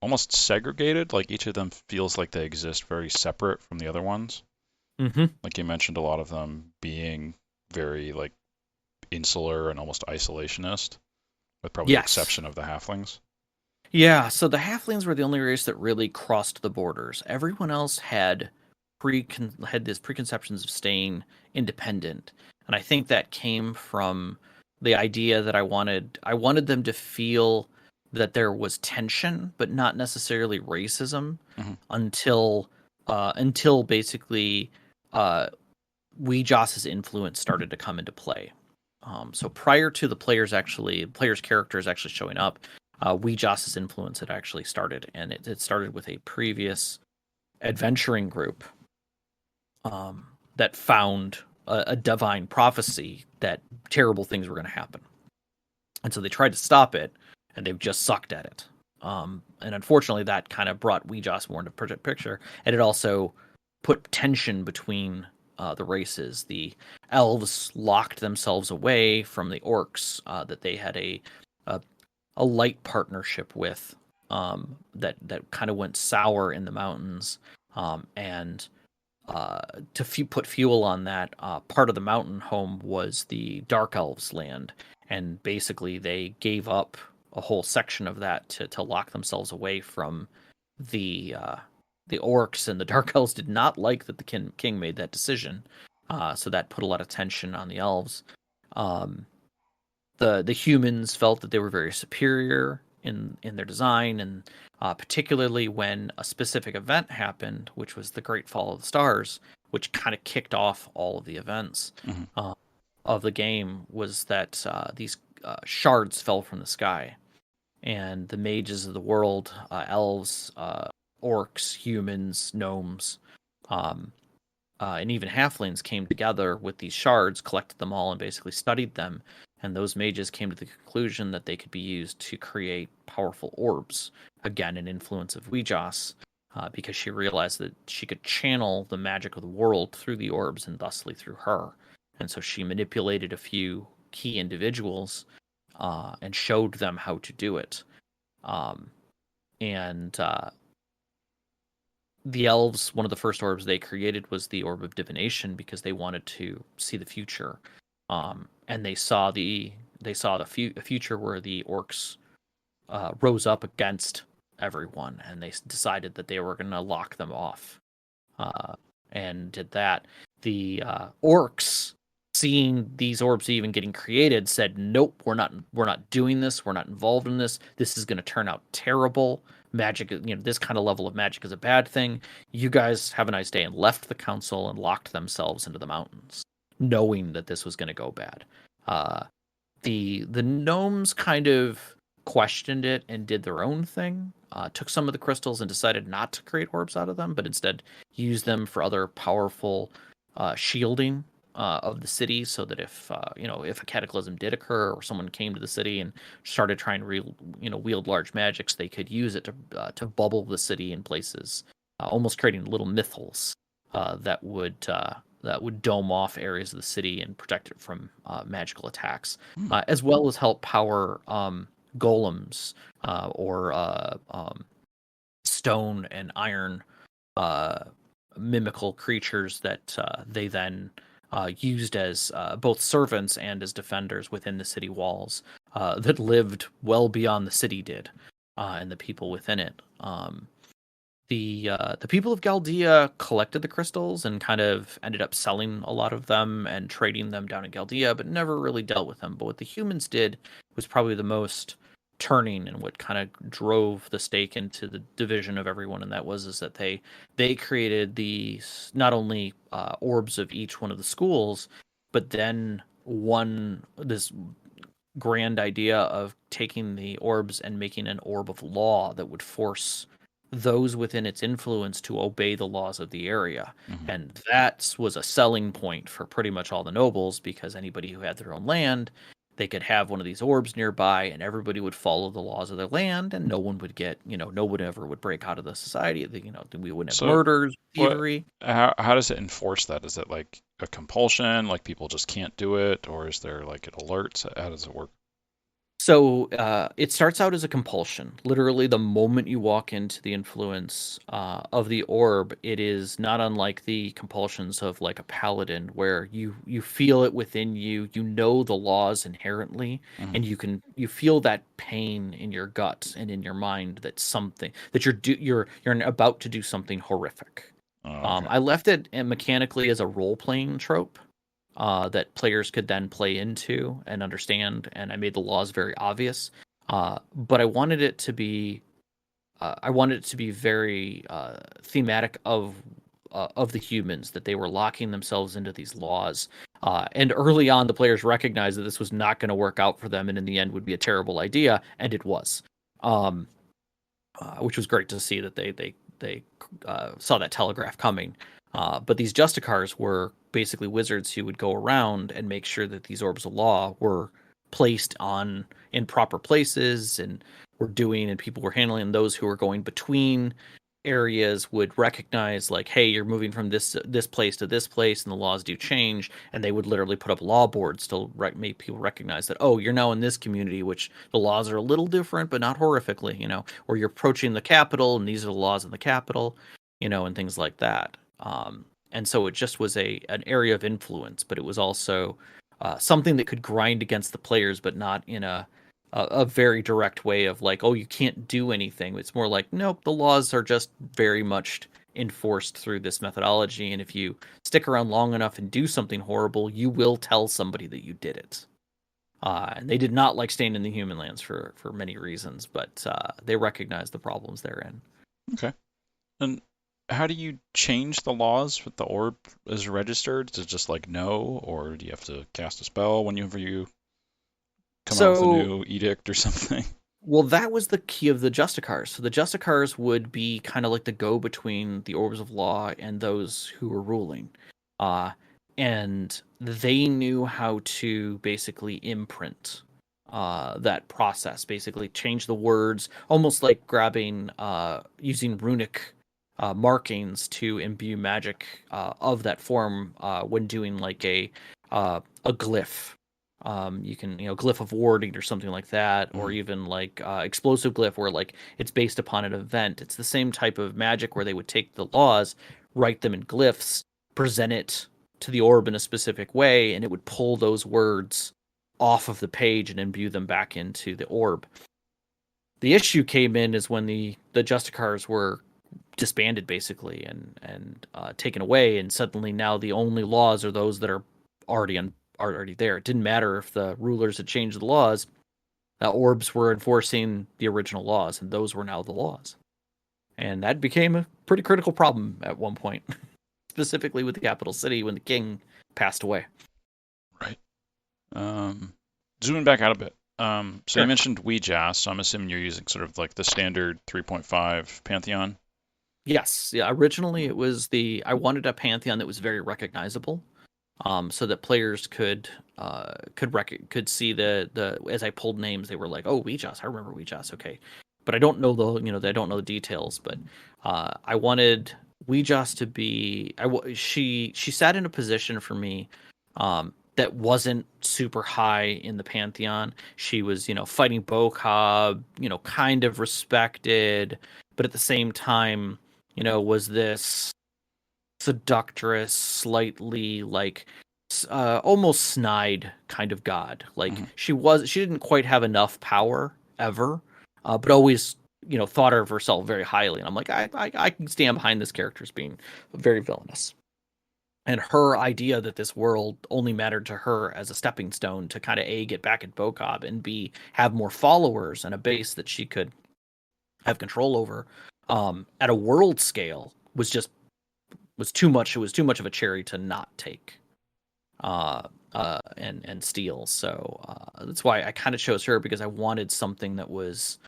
almost segregated. Like each of them feels like they exist very separate from the other ones. Mm-hmm. Like you mentioned, a lot of them being very like insular and almost isolationist, with probably the Yes. exception of the halflings. Yeah. So the halflings were the only race that really crossed the borders. Everyone else had these preconceptions of staying independent, and I think that came from the idea that I wanted them to feel that there was tension, but not necessarily racism, Hmm. until basically uh, Wee Jas's influence started to come into play. So prior to the players' characters actually showing up, Wee Jas's influence had actually started, and it started with a previous adventuring group that found a divine prophecy that terrible things were going to happen, and so they tried to stop it, and they've just sucked at it. And unfortunately, that kind of brought Wee Jas more into the picture, and it also put tension between the races. The elves locked themselves away from the orcs that they had a, a light partnership with, that kind of went sour in the mountains, and to put fuel on that, part of the mountain home was the Dark Elves' land, and basically they gave up a whole section of that to lock themselves away from the uh, the orcs, and the Dark Elves did not like that the king made that decision, so that put a lot of tension on the elves. Um, the humans felt that they were very superior in their design, and particularly when a specific event happened, which was the Great Fall of the Stars, which kind of kicked off all of the events Hmm. uh, of the game, was that these shards fell from the sky, and the mages of the world, elves, orcs, humans, gnomes, um, and even halflings came together with these shards, collected them all, and basically studied them. And those mages came to the conclusion that they could be used to create powerful orbs. Again, an influence of Wee Jas. because she realized that she could channel the magic of the world through the orbs and thusly through her. And so she manipulated a few key individuals and showed them how to do it. Um, and the elves, one of the first orbs they created was the orb of divination because they wanted to see the future. And they saw a future where the orcs rose up against everyone, and they decided that they were going to lock them off, uh, and did that. The orcs, seeing these orbs even getting created, said, "Nope, we're not doing this. We're not involved in this. This is going to turn out terrible. Magic, this kind of level of magic is a bad thing. You guys have a nice day," and left the council and locked themselves into the mountains, knowing that this was going to go bad. The gnomes kind of questioned it and did their own thing. Took some of the crystals and decided not to create orbs out of them, but instead use them for other powerful shielding of the city, so that if if a cataclysm did occur or someone came to the city and started trying to wield large magics, they could use it to bubble the city in places, almost creating little mythals that would dome off areas of the city and protect it from magical attacks, as well as help power golems or stone and iron mimical creatures that they then used as both servants and as defenders within the city walls that lived well beyond the city did, and the people within it. The people of Galdea collected the crystals and kind of ended up selling a lot of them and trading them down in Galdea, but never really dealt with them. But what the humans did was probably the most turning and what kind of drove the stake into the division of everyone, and that was is that they created these not only orbs of each one of the schools, but then this grand idea of taking the orbs and making an orb of law that would force those within its influence to obey the laws of the area. Mm-hmm. And that was a selling point for pretty much all the nobles, because anybody who had their own land, they could have one of these orbs nearby and everybody would follow the laws of their land, and no one would get, no one ever would break out of the society. We wouldn't have So murders, what? thievery. How does it enforce that? Is it like a compulsion, like people just can't do it, or is there like it alerts? How does it work? So it starts out as a compulsion. Literally, the moment you walk into the influence of the orb, it is not unlike the compulsions of like a paladin, where you feel it within you. You know the laws inherently, Mm-hmm. and you feel that pain in your gut and in your mind that something that you're about to do something horrific. Oh, okay. I left it mechanically as a role playing trope that players could then play into and understand, and I made the laws very obvious. But I wanted it to be very thematic of the humans, that they were locking themselves into these laws. And early on, the players recognized that this was not going to work out for them, and in the end would be a terrible idea, and it was. Um, which was great to see that they saw that telegraph coming. But these Justicars were basically wizards who would go around and make sure that these orbs of law were placed in proper places, and people were handling. And those who were going between areas would recognize, like, hey, you're moving from this place to this place, and the laws do change. And they would literally put up law boards to make people recognize that, oh, you're now in this community, which the laws are a little different, but not horrifically, or you're approaching the capital, and these are the laws in the capital, and things like that. And so it just was an area of influence, but it was also something that could grind against the players, but not in a very direct way of like, oh, you can't do anything. It's more like, nope, the laws are just very much enforced through this methodology, and if you stick around long enough and do something horrible, you will tell somebody that you did it. And they did not like staying in the human lands for many reasons, but they recognized the problems therein. Okay. And how do you change the laws with the orb is registered? Is it just like no, or do you have to cast a spell whenever you come out with a So, new edict or something? well, that was the key of the Justicars. So the Justicars would be kind of like the go between the orbs of law and those who were ruling. Uh, and they knew how to basically imprint that process, basically change the words, almost like using runic markings to imbue magic of that form when doing like a glyph. You can, glyph of warding or something like that, or even like explosive glyph where like it's based upon an event. It's the same type of magic where they would take the laws, write them in glyphs, present it to the orb in a specific way, and it would pull those words off of the page and imbue them back into the orb. The issue came in is when the Justicars were disbanded basically and taken away, and suddenly now the only laws are those that are already there. It didn't matter if the rulers had changed the laws. The orbs were enforcing the original laws, and those were now the laws. And that became a pretty critical problem at one point, specifically with the capital city when the king passed away. Right. Zooming back out a bit. So Sure. you mentioned Wee Jas, so I'm assuming you're using sort of like the standard 3.5 Pantheon. Yes. Yeah. Originally, it was I wanted a pantheon that was very recognizable, so that players could see the as I pulled names, they were like, oh, Wee Jas, I remember Wee Jas, okay, but I don't know they don't know the details. But I wanted Wee Jas to be she sat in a position for me that wasn't super high in the pantheon. She was fighting Bokob, kind of respected, but at the same time was this seductress, slightly like almost snide kind of god. Like she didn't quite have enough power ever, but always thought of herself very highly. And I'm like, I can stand behind this character as being very villainous. And her idea that this world only mattered to her as a stepping stone to kind of get back at Bokob, and B, have more followers and a base that she could have control over at a world scale was too much. It was too much of a cherry to not take and steal. So that's why I kind of chose her, because I wanted something that was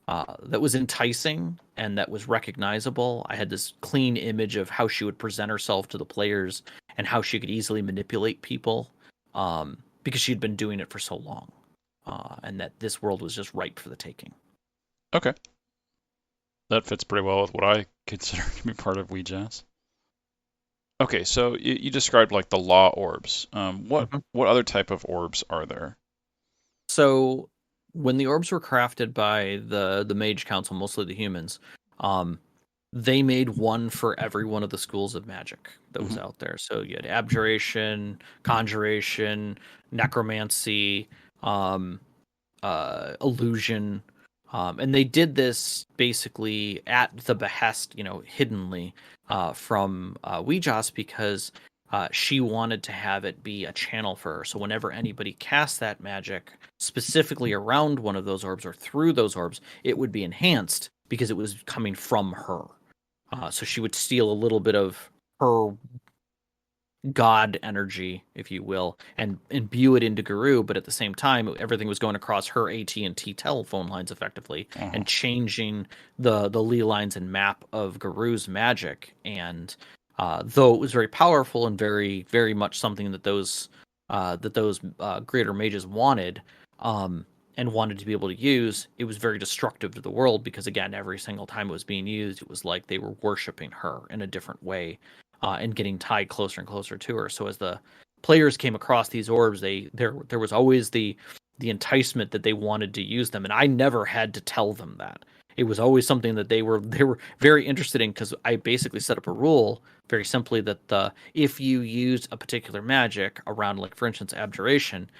enticing and that was recognizable. I had this clean image of how she would present herself to the players and how she could easily manipulate people, because she'd been doing it for so long, and that this world was just ripe for the taking. Okay. That fits pretty well with what I consider to be part of Wee Jas. Okay, so you described like the law orbs. What other type of orbs are there? So when the orbs were crafted by the Mage Council, mostly the humans, they made one for every one of the schools of magic that was out there. So you had abjuration, conjuration, necromancy, illusion, and they did this basically at the behest, hiddenly, from Wee Jas, because she wanted to have it be a channel for her. So whenever anybody cast that magic specifically around one of those orbs or through those orbs, it would be enhanced because it was coming from her. So she would steal a little bit of her god energy, if you will, and imbue it into Garou, but at the same time, everything was going across her AT&T telephone lines effectively, and changing the ley lines and map of Garou's magic. And though it was very powerful and very, very much something that those greater mages wanted, and wanted to be able to use, it was very destructive to the world, because again, every single time it was being used, it was like they were worshiping her in a different way, and getting tied closer and closer to her. So as the players came across these orbs, there was always the enticement that they wanted to use them, and I never had to tell them that. It was always something that they were very interested in, because I basically set up a rule very simply that if you use a particular magic around, like for instance, abjuration,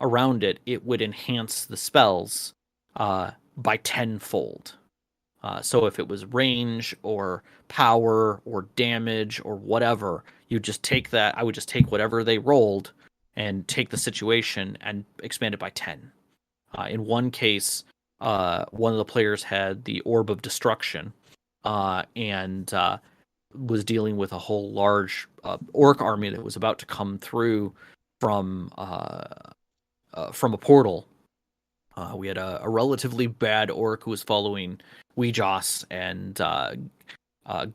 around it, it would enhance the spells by tenfold. So if it was range or power or damage or whatever, you just take that. I would just take whatever they rolled and take the situation and expand it by 10. In one case, one of the players had the Orb of Destruction, and was dealing with a whole large orc army that was about to come through from a portal. We had a relatively bad orc who was following Wee Jas and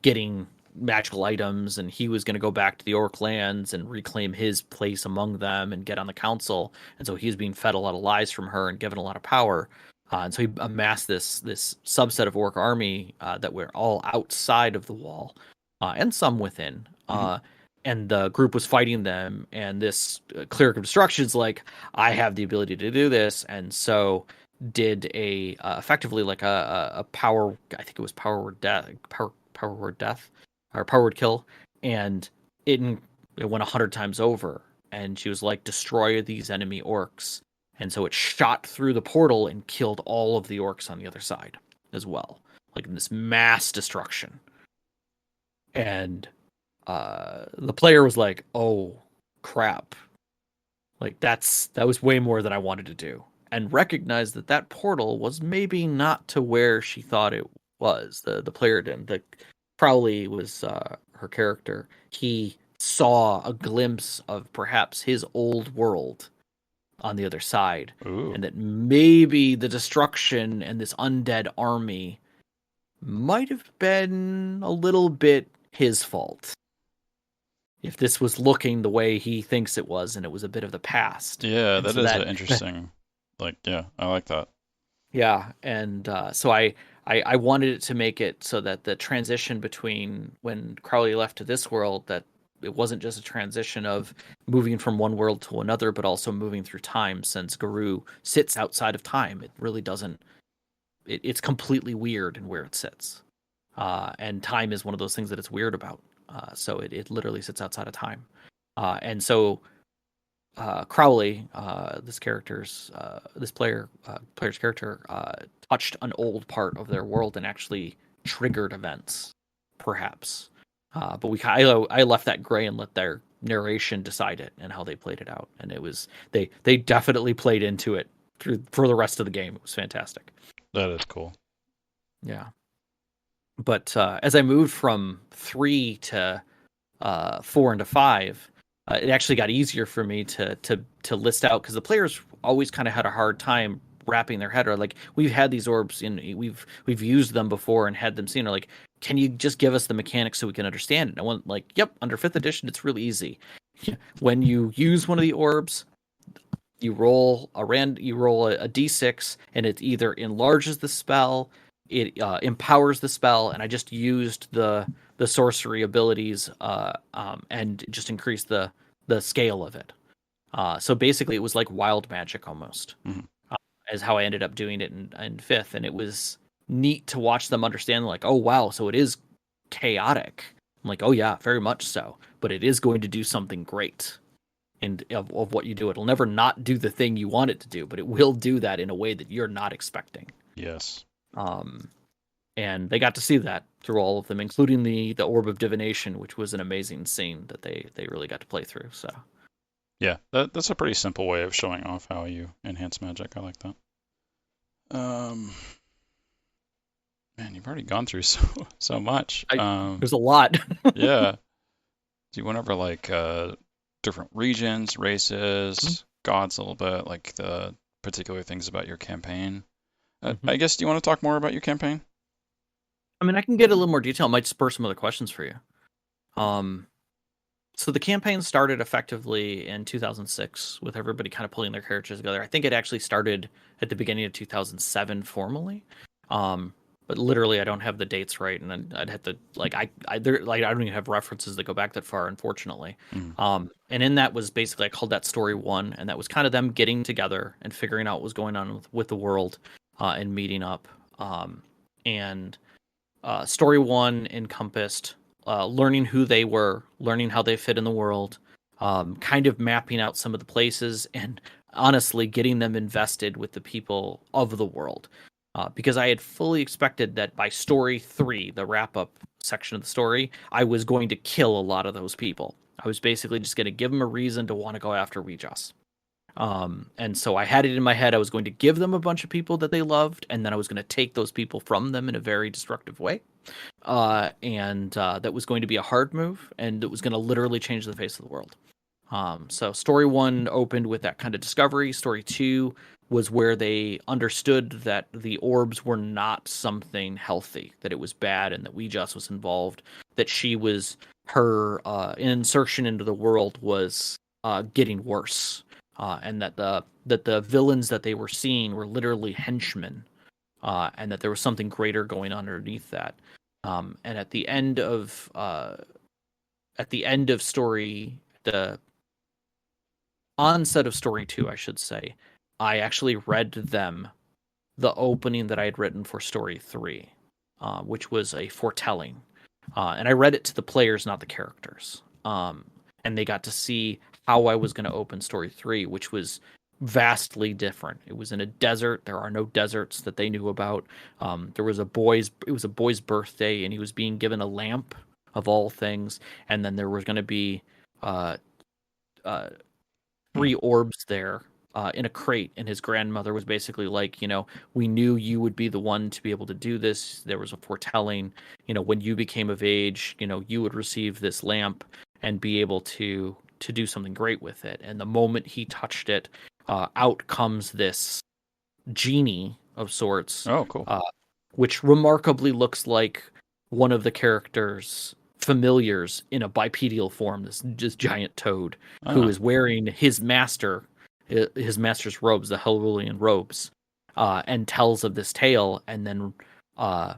getting magical items, and he was going to go back to the orc lands and reclaim his place among them and get on the council. And so he was being fed a lot of lies from her and given a lot of power. And so he amassed this subset of orc army that were all outside of the wall, and some within. And the group was fighting them, and this cleric of destruction is like, I have the ability to do this, and so did a effectively like a power. I think it was power word death, power word death, or power word kill, and it it went 100 times over, and she was like, destroy these enemy orcs. And so it shot through the portal and killed all of the orcs on the other side as well, like in this mass destruction. And the player was like, "Oh crap! Like that was way more than I wanted to do," and recognized that that portal was maybe not to where she thought it was. The player didn't. The Crowley was her character. He saw a glimpse of perhaps his old world on the other side. Ooh. And that maybe the destruction and this undead army might have been a little bit his fault. If this was looking the way he thinks it was, and it was a bit of the past. Yeah, and that so is interesting. Like, yeah, I like that. Yeah, and so I wanted it to make it so that the transition between when Crowley left to this world, that it wasn't just a transition of moving from one world to another, but also moving through time. Since Garou sits outside of time, it really doesn't. It's completely weird in where it sits, and time is one of those things that it's weird about. So it literally sits outside of time, and so Crowley, this player's character, touched an old part of their world and actually triggered events, perhaps. But I left that gray and let their narration decide it and how they played it out, and it was they definitely played into it for the rest of the game. It was fantastic. That is cool. Yeah. But as I moved from 3 to 4 into 5, it actually got easier for me to list out, because the players always kind of had a hard time wrapping their head, or like, we've had these orbs and we've used them before and had them seen, or like, can you just give us the mechanics so we can understand it? And I went like, yep, under 5th edition it's really easy. When you use one of the orbs, you roll a d6, and it either enlarges the spell, it empowers the spell, and I just used the sorcery abilities and just increased the scale of it. So basically, it was like wild magic almost, is how I ended up doing it in 5th, and it was neat to watch them understand, like, oh wow, so it is chaotic. I'm like, oh yeah, very much so, but it is going to do something great. And of what you do, it'll never not do the thing you want it to do, but it will do that in a way that you're not expecting. Yes. And they got to see that through all of them, including the Orb of Divination, which was an amazing scene that they really got to play through. So, yeah, that's a pretty simple way of showing off how you enhance magic. I like that. Man, you've already gone through so much. There's a lot. Yeah. So you went over like different regions, races, gods a little bit, like the particular things about your campaign. I guess, do you want to talk more about your campaign? I mean, I can get a little more detail. I might spur some other questions for you. So the campaign started effectively in 2006 with everybody kind of pulling their characters together. I think it actually started at the beginning of 2007 formally. But literally, I don't have the dates right, and I'd have to I don't even have references that go back that far, unfortunately. And in that was basically, I called that story 1, and that was kind of them getting together and figuring out what was going on with the world, and meeting up. And story 1 encompassed learning who they were, learning how they fit in the world, kind of mapping out some of the places, and honestly getting them invested with the people of the world. Because I had fully expected that by story 3, the wrap-up section of the story, I was going to kill a lot of those people. I was basically just going to give them a reason to want to go after Wee Jas. And so I had it in my head, I was going to give them a bunch of people that they loved, and then I was going to take those people from them in a very destructive way. And that was going to be a hard move, and it was going to literally change the face of the world. So story 1 opened with that kind of discovery. Story 2 was where they understood that the orbs were not something healthy, that it was bad, and that Wee Jas was involved, that her insertion into the world was getting worse. and that the villains that they were seeing were literally henchmen, and that there was something greater going on underneath that. And at the end of story, the onset of story 2, I should say, I actually read them the opening that I had written for story 3, which was a foretelling. And I read it to the players, not the characters. And they got to see how I was going to open story 3, which was vastly different. It was in a desert. There are no deserts that they knew about. It was a boy's birthday, and he was being given a lamp of all things. And then there was going to be uh, uh, Hmm. 3 orbs there in a crate, and his grandmother was basically like, we knew you would be the one to be able to do this. There was a foretelling, when you became of age, you would receive this lamp and be able to do something great with it. And the moment he touched it, out comes this genie of sorts, Oh, cool. uh, which remarkably looks like one of the characters' familiars in a bipedal form. This just giant toad who Ah, is wearing his master's robes, the Hellulian robes, and tells of this tale, and then uh,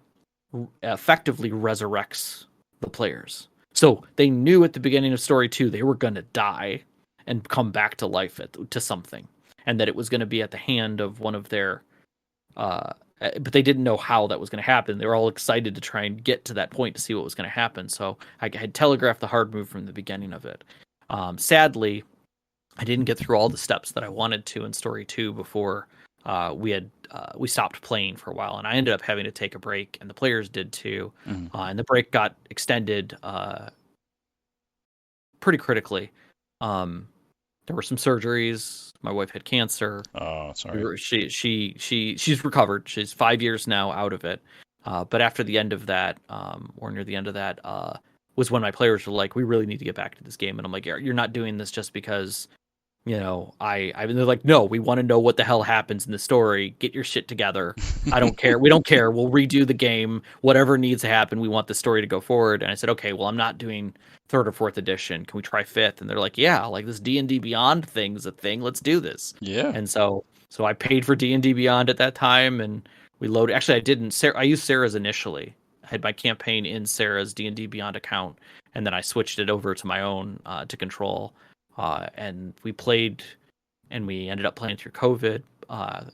effectively resurrects the players. So they knew at the beginning of story 2 they were going to die and come back to life to something, and that it was going to be at the hand of one of their but they didn't know how that was going to happen. They were all excited to try and get to that point to see what was going to happen. So I had telegraphed the hard move from the beginning of it. Sadly, I didn't get through all the steps that I wanted to in story 2 before we stopped playing for a while, and I ended up having to take a break, and the players did too. mhm. And the break got extended pretty critically. Um, there were some surgeries. My wife had cancer. Oh, sorry. She's recovered. She's 5 years now out of it. But after the end of that, or near the end of that, was when my players were like, "We really need to get back to this game." And I'm like, "You're not doing this just because, they're like, no, we want to know what the hell happens in the story. Get your shit together. I don't care. We don't care. We'll redo the game. Whatever needs to happen. We want the story to go forward." And I said, okay, well, I'm not doing third or fourth edition. Can we try fifth? And they're like, yeah, like this D&D Beyond thing's a thing. Let's do this. Yeah. And so I paid for D&D Beyond at that time, and we loaded. Actually, I didn't. I used Sarah's initially. I had my campaign in Sarah's D&D Beyond account, and then I switched it over to my own to control. And we played, and we ended up playing through COVID.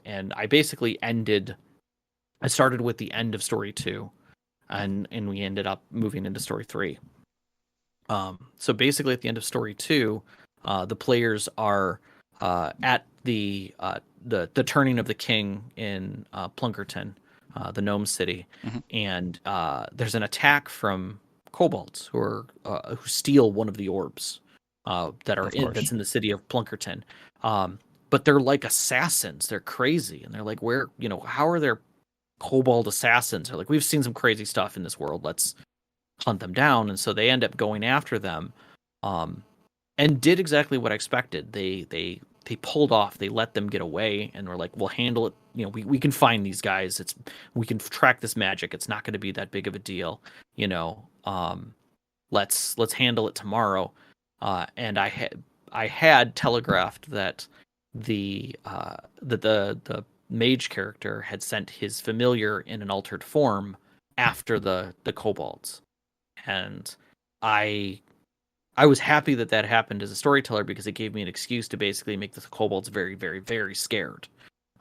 And I basically ended. I started with the end of story 2, and we ended up moving into story 3. So basically, at the end of story 2, the players are at the turning of the king in Plunkerton, the gnome city, Hmm. and there's an attack from kobolds who steal one of the orbs Of course. that's in the city of Plunkerton. But they're like assassins. They're crazy, and they're like, how are there kobold assassins? They're like, we've seen some crazy stuff in this world. Let's hunt them down. And so they end up going after them, um, and did exactly what I expected. They pulled off. They let them get away, and we're like, we'll handle it. We can find these guys. We can track this magic. It's not going to be that big of a deal. You know, let's handle it tomorrow. And I had telegraphed that the mage character had sent his familiar in an altered form after the kobolds, and I I was happy that that happened as a storyteller because it gave me an excuse to basically make the kobolds very, very, very scared.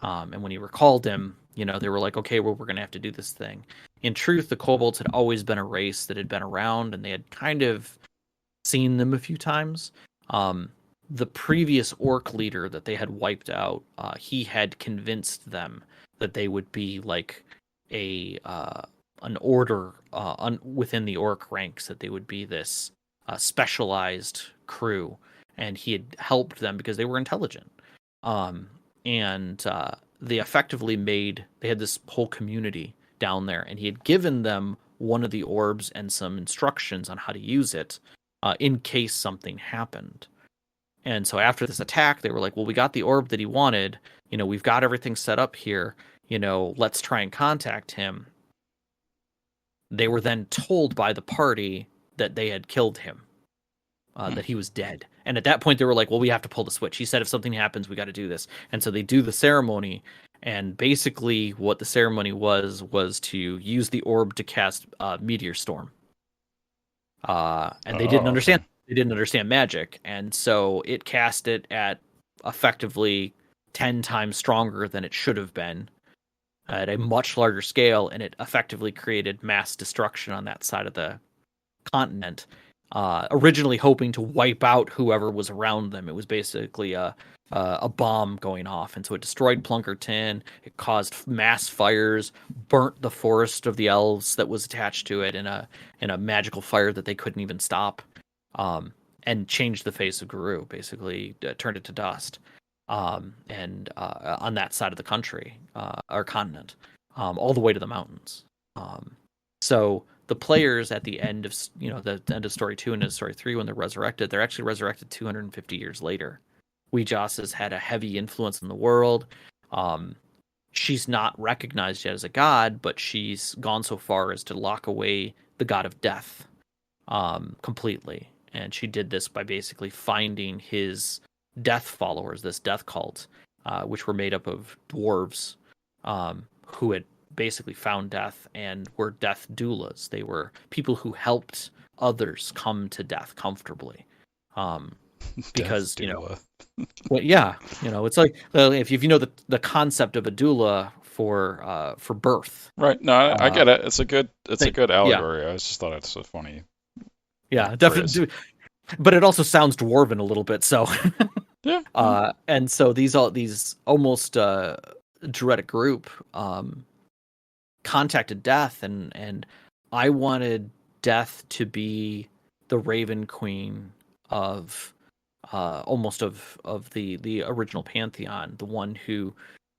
And when he recalled him, they were like, okay, well, we're going to have to do this thing. In truth, the kobolds had always been a race that had been around, and they had kind of seen them a few times. Um, the previous orc leader that they had wiped out, he had convinced them that they would be like a an order within the orc ranks, that they would be this specialized crew, and he had helped them because they were intelligent. Um, and they effectively they had this whole community down there, and he had given them one of the orbs and some instructions on how to use it in case something happened. And so after this attack, they were like, well, we got the orb that he wanted. We've got everything set up here. Let's try and contact him. They were then told by the party that they had killed him. that he was dead. And at that point, they were like, well, we have to pull the switch. He said, if something happens, we got to do this. And so they do the ceremony. And basically, what the ceremony was to use the orb to cast Meteor Storm. And they didn't understand. Okay. They didn't understand magic, and so it cast it at effectively 10 times stronger than it should have been, at a much larger scale, and it effectively created mass destruction on that side of the continent. Originally hoping to wipe out whoever was around them. It was basically a bomb going off, and so it destroyed Plunkerton. It caused mass fires, burnt the forest of the elves that was attached to it in a magical fire that they couldn't even stop, and changed the face of Garou. Basically, turned it to dust. And on that side of the country or continent, all the way to the mountains. So the players at the end of the end of story 2 and of story 3, when they're resurrected, they're actually resurrected 250 years later. Wee Jas has had a heavy influence in the world. She's not recognized yet as a god, but she's gone so far as to lock away the god of death completely. And she did this by basically finding his death followers, this death cult, which were made up of dwarves who had basically found death and were death doulas. They were people who helped others come to death comfortably. Because well, yeah, it's like if you know the concept of a doula for birth. Right. No, I get it. It's a good allegory. Yeah. I just thought it's so funny. Yeah, definitely. But it also sounds dwarven a little bit. So yeah. And so these almost druidic group contacted Death, and I wanted Death to be the Raven Queen of almost of the original pantheon, the one who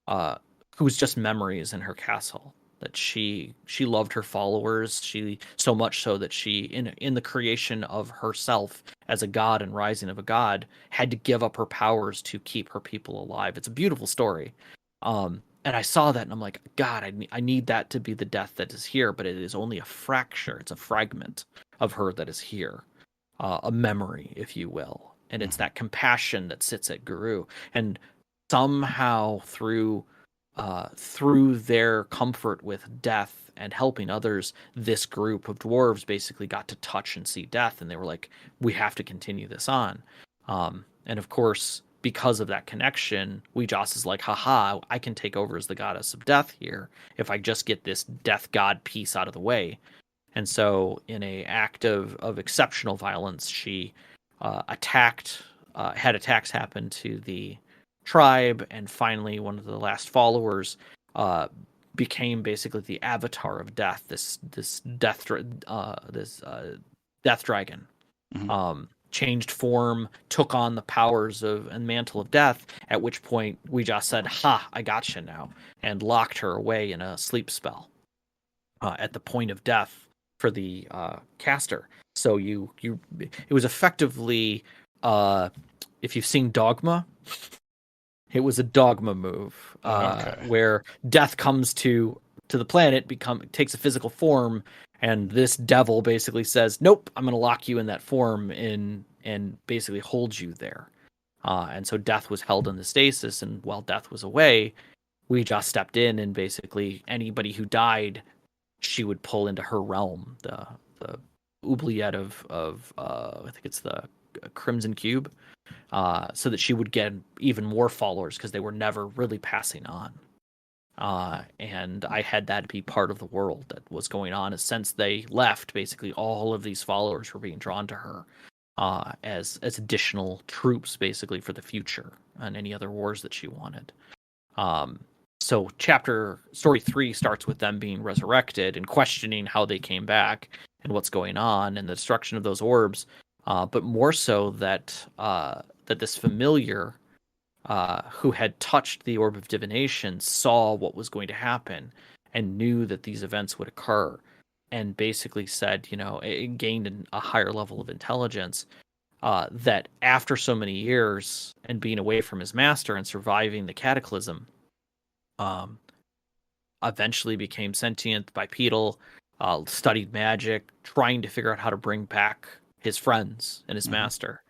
was just memories in her castle. That she loved her followers, she so much so that she in the creation of herself as a god and rising of a god had to give up her powers to keep her people alive. It's a beautiful story. And I saw that and I'm like, God, I need that to be the Death that is here, but it is only a fracture. It's a fragment of her that is here, a memory, if you will. And it's that compassion that sits at Garou. And somehow through their comfort with death and helping others, this group of dwarves basically got to touch and see death, and they were like, we have to continue this on. And of course, because of that connection, Wee Jas is like, haha, I can take over as the goddess of death here if I just get this death god piece out of the way. And so in a act of exceptional violence, she had attacks happen to the tribe, and finally one of the last followers became basically the avatar of death, this death dragon. Mm-hmm. Changed form, took on the powers of and mantle of death, at which point we just said, ha, I gotcha now, and locked her away in a sleep spell at the point of death for the caster. So it was effectively, if you've seen Dogma, it was a Dogma move where death comes to the planet, takes a physical form, and this devil basically says, nope, I'm going to lock you in that form and basically hold you there. And so death was held in the stasis, and while death was away, we just stepped in, and basically anybody who died, she would pull into her realm, the oubliette of I think it's the Crimson Cube, so that she would get even more followers because they were never really passing on. And I had that be part of the world that was going on. Since they left, basically all of these followers were being drawn to her as additional troops, basically for the future and any other wars that she wanted. So story 3 starts with them being resurrected and questioning how they came back and what's going on and the destruction of those orbs. But more so that this familiar who had touched the orb of divination saw what was going to happen and knew that these events would occur, and basically said, it gained a higher level of intelligence, that after so many years and being away from his master and surviving the cataclysm, eventually became sentient, bipedal, studied magic, trying to figure out how to bring back his friends and his Mm-hmm. master.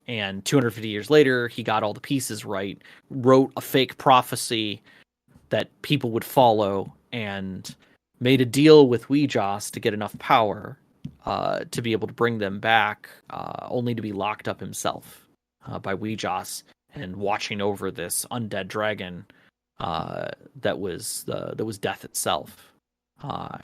And 250 years later, he got all the pieces right, wrote a fake prophecy that people would follow, and made a deal with Wee Jas to get enough power to be able to bring them back, only to be locked up himself by Wee Jas and watching over this undead dragon that was death itself.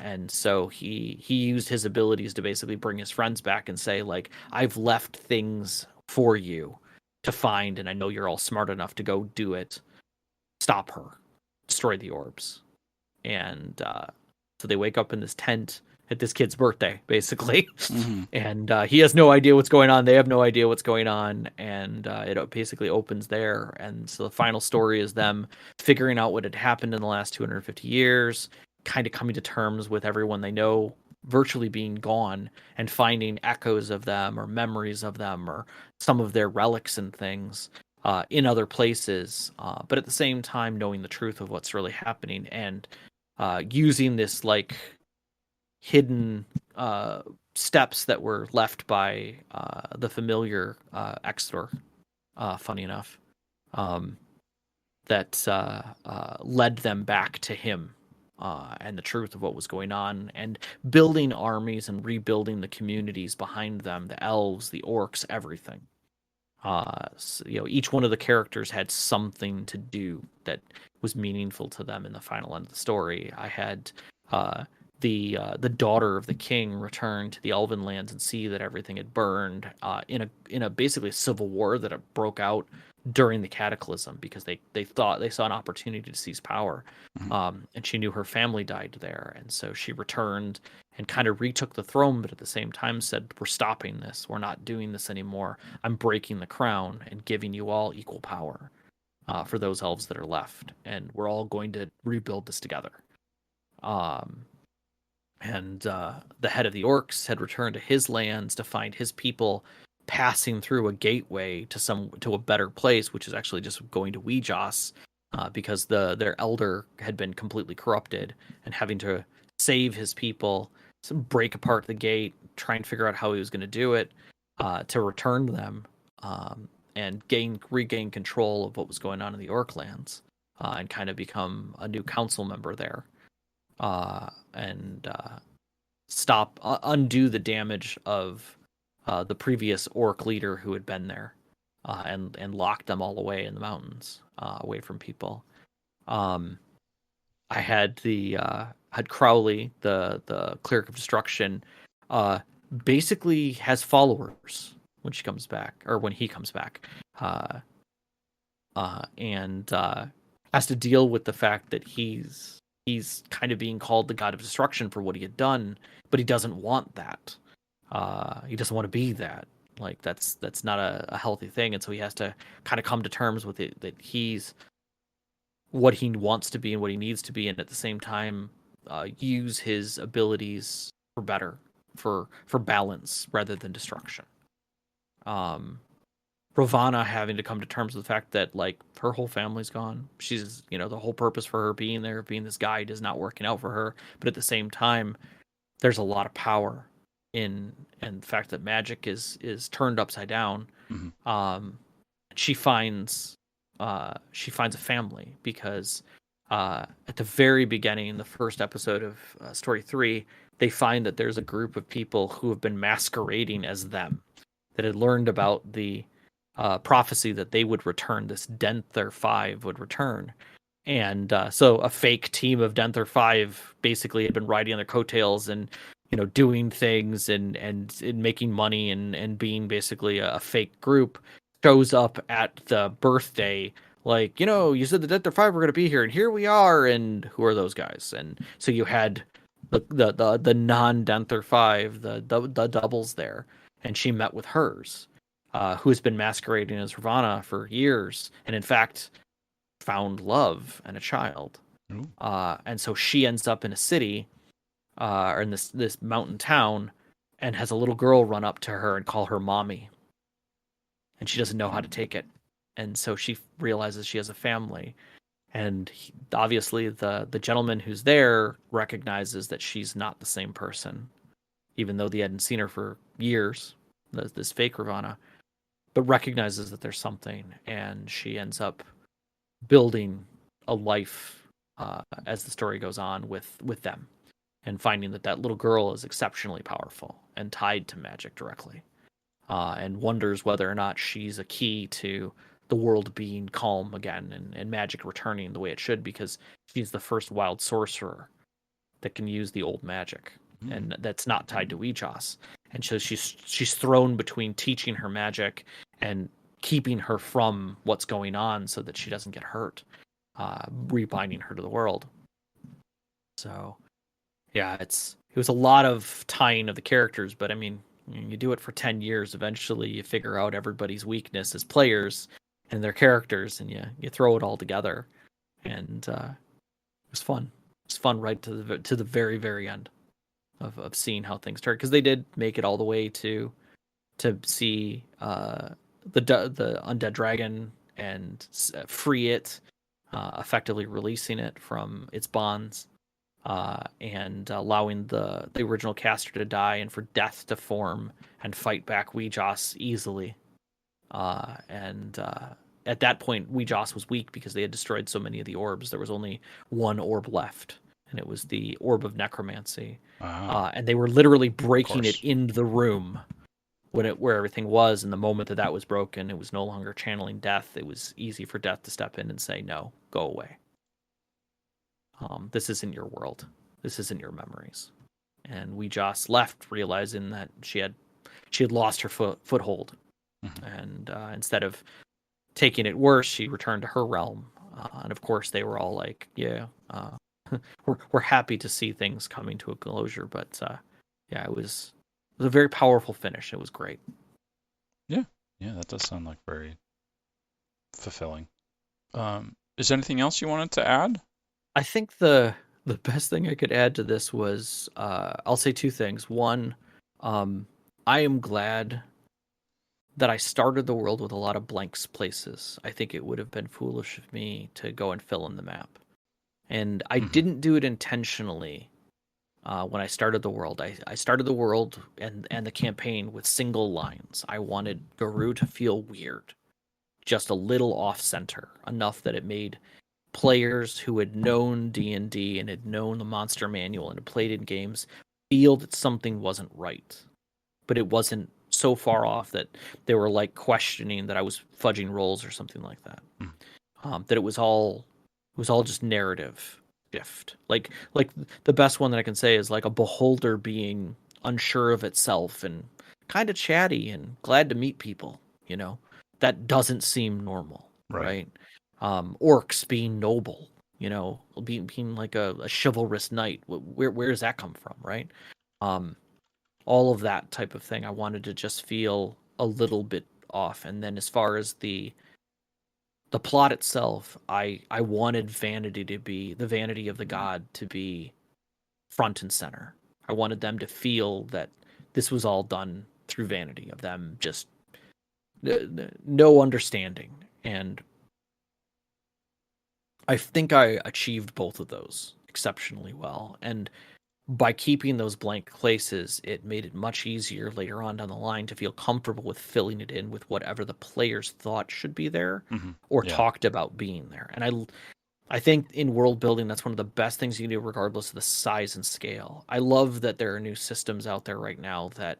And so he used his abilities to basically bring his friends back and say, like, I've left things for you to find, and I know you're all smart enough to go do it. Stop her, destroy the orbs. And so they wake up in this tent at this kid's birthday, basically. Mm-hmm. And he has no idea what's going on. They have no idea what's going on. And it basically opens there. And so the final story is them figuring out what had happened in the last 250 years, kind of coming to terms with everyone they know virtually being gone, and finding echoes of them or memories of them or some of their relics and things in other places, but at the same time knowing the truth of what's really happening, and using this like hidden steps that were left by the familiar Extor, funny enough, that led them back to him and the truth of what was going on, and building armies and rebuilding the communities behind them, the elves, the orcs, everything. So, each one of the characters had something to do that was meaningful to them in the final end of the story. I had the daughter of the king return to the Elven lands and see that everything had burned in a basically a civil war that broke out during the Cataclysm, because they thought they saw an opportunity to seize power, and she knew her family died there, and so she returned and kind of retook the throne, but at the same time said, "We're stopping this. We're not doing this anymore. I'm breaking the crown and giving you all equal power for those elves that are left, and we're all going to rebuild this together." And the head of the orcs had returned to his lands to find his people passing through a gateway to a better place, which is actually just going to Wee Jas, because their elder had been completely corrupted, and having to save his people, break apart the gate, try and figure out how he was going to do it, to return them, and regain control of what was going on in the Orc lands, and kind of become a new council member there, and undo the damage of the previous Orc leader who had been there, and locked them all away in the mountains, away from people. I had had Crowley, the cleric of destruction, basically has followers when she comes back, or when he comes back, and has to deal with the fact that he's kind of being called the god of destruction for what he had done, but he doesn't want that. He doesn't want to be that. Like that's not a healthy thing, and so he has to kind of come to terms with it, that he's what he wants to be and what he needs to be, and at the same time use his abilities for better, for balance rather than destruction. Ravana having to come to terms with the fact that like her whole family's gone. She's, the whole purpose for her being there, being this guide, is not working out for her. But at the same time, there's a lot of power in and the fact that magic is turned upside down. Mm-hmm. She finds a family, because at the very beginning, the first episode of story 3, they find that there's a group of people who have been masquerading as them, that had learned about the prophecy that they would return, this Denther 5 would return. And so a fake team of Denther 5 basically had been riding on their coattails and, doing things and making money and being basically a fake group, shows up at the birthday, like, you said the Denther 5 were going to be here, and here we are, and who are those guys? And so you had the non-Denther 5, the doubles there, and she met with hers, who has been masquerading as Ravana for years, and in fact found love and a child. And so she ends up in a city, or in this mountain town, and has a little girl run up to her and call her mommy, and she doesn't know how to take it, and so she realizes she has a family. And obviously the gentleman who's there recognizes that she's not the same person, even though they hadn't seen her for years. this fake Ravana, but recognizes that there's something, and she ends up building a life as the story goes on with them, and finding that that little girl is exceptionally powerful and tied to magic directly, and wonders whether or not she's a key to the world being calm again and magic returning the way it should, because she's the first wild sorcerer that can use the old magic, and that's not tied to Wee Jas. And so she's thrown between teaching her magic and keeping her from what's going on so that she doesn't get hurt, rebinding her to the world. So, yeah, it was a lot of tying of the characters, but I mean, you do it for 10 years, eventually you figure out everybody's weakness as players and their characters, and you throw it all together, and it was fun. It was fun right to the very, very end of seeing how things turn, because they did make it all the way to see the undead dragon and free it, effectively releasing it from its bonds, and allowing the original caster to die and for death to form and fight back Wee Jas easily. And at that point, Wee Jas was weak because they had destroyed so many of the orbs. There was only one orb left, and it was the orb of necromancy. And they were literally breaking it in the room where everything was. And the moment that was broken, it was no longer channeling death. It was easy for death to step in and say, "No, go away. This isn't your world. This isn't your memories." And Wee Jas left, realizing that she had lost her foothold. And instead of taking it worse, she returned to her realm. And of course, they were all like, "Yeah, we're happy to see things coming to a closure." But yeah, it was a very powerful finish. It was great. Yeah, that does sound like very fulfilling. Is there anything else you wanted to add? I think the best thing I could add to this was, I'll say two things. One, I am glad that I started the world with a lot of blank places. I think it would have been foolish of me to go and fill in the map. And I didn't do it intentionally when I started the world. I started the world and the campaign with single lines. I wanted Garou to feel weird, just a little off-center, enough that it made players who had known D&D and had known the monster manual and had played in games feel that something wasn't right. But it wasn't so far off that they were like questioning that I was fudging rolls or something like that. That it was all just narrative shift. Like the best one that I can say is like a beholder being unsure of itself and kind of chatty and glad to meet people, that doesn't seem normal, right? Orcs being noble, being like a chivalrous knight. Where does that come from, right? All of that type of thing. I wanted to just feel a little bit off. And then as far as the plot itself, I wanted vanity to be the vanity of the god to be front and center. I wanted them to feel that this was all done through vanity of them, just no understanding. And I think I achieved both of those exceptionally well. And by keeping those blank places, it made it much easier later on down the line to feel comfortable with filling it in with whatever the players thought should be there or talked about being there. And I think in world building, that's one of the best things you can do, regardless of the size and scale. I love that there are new systems out there right now that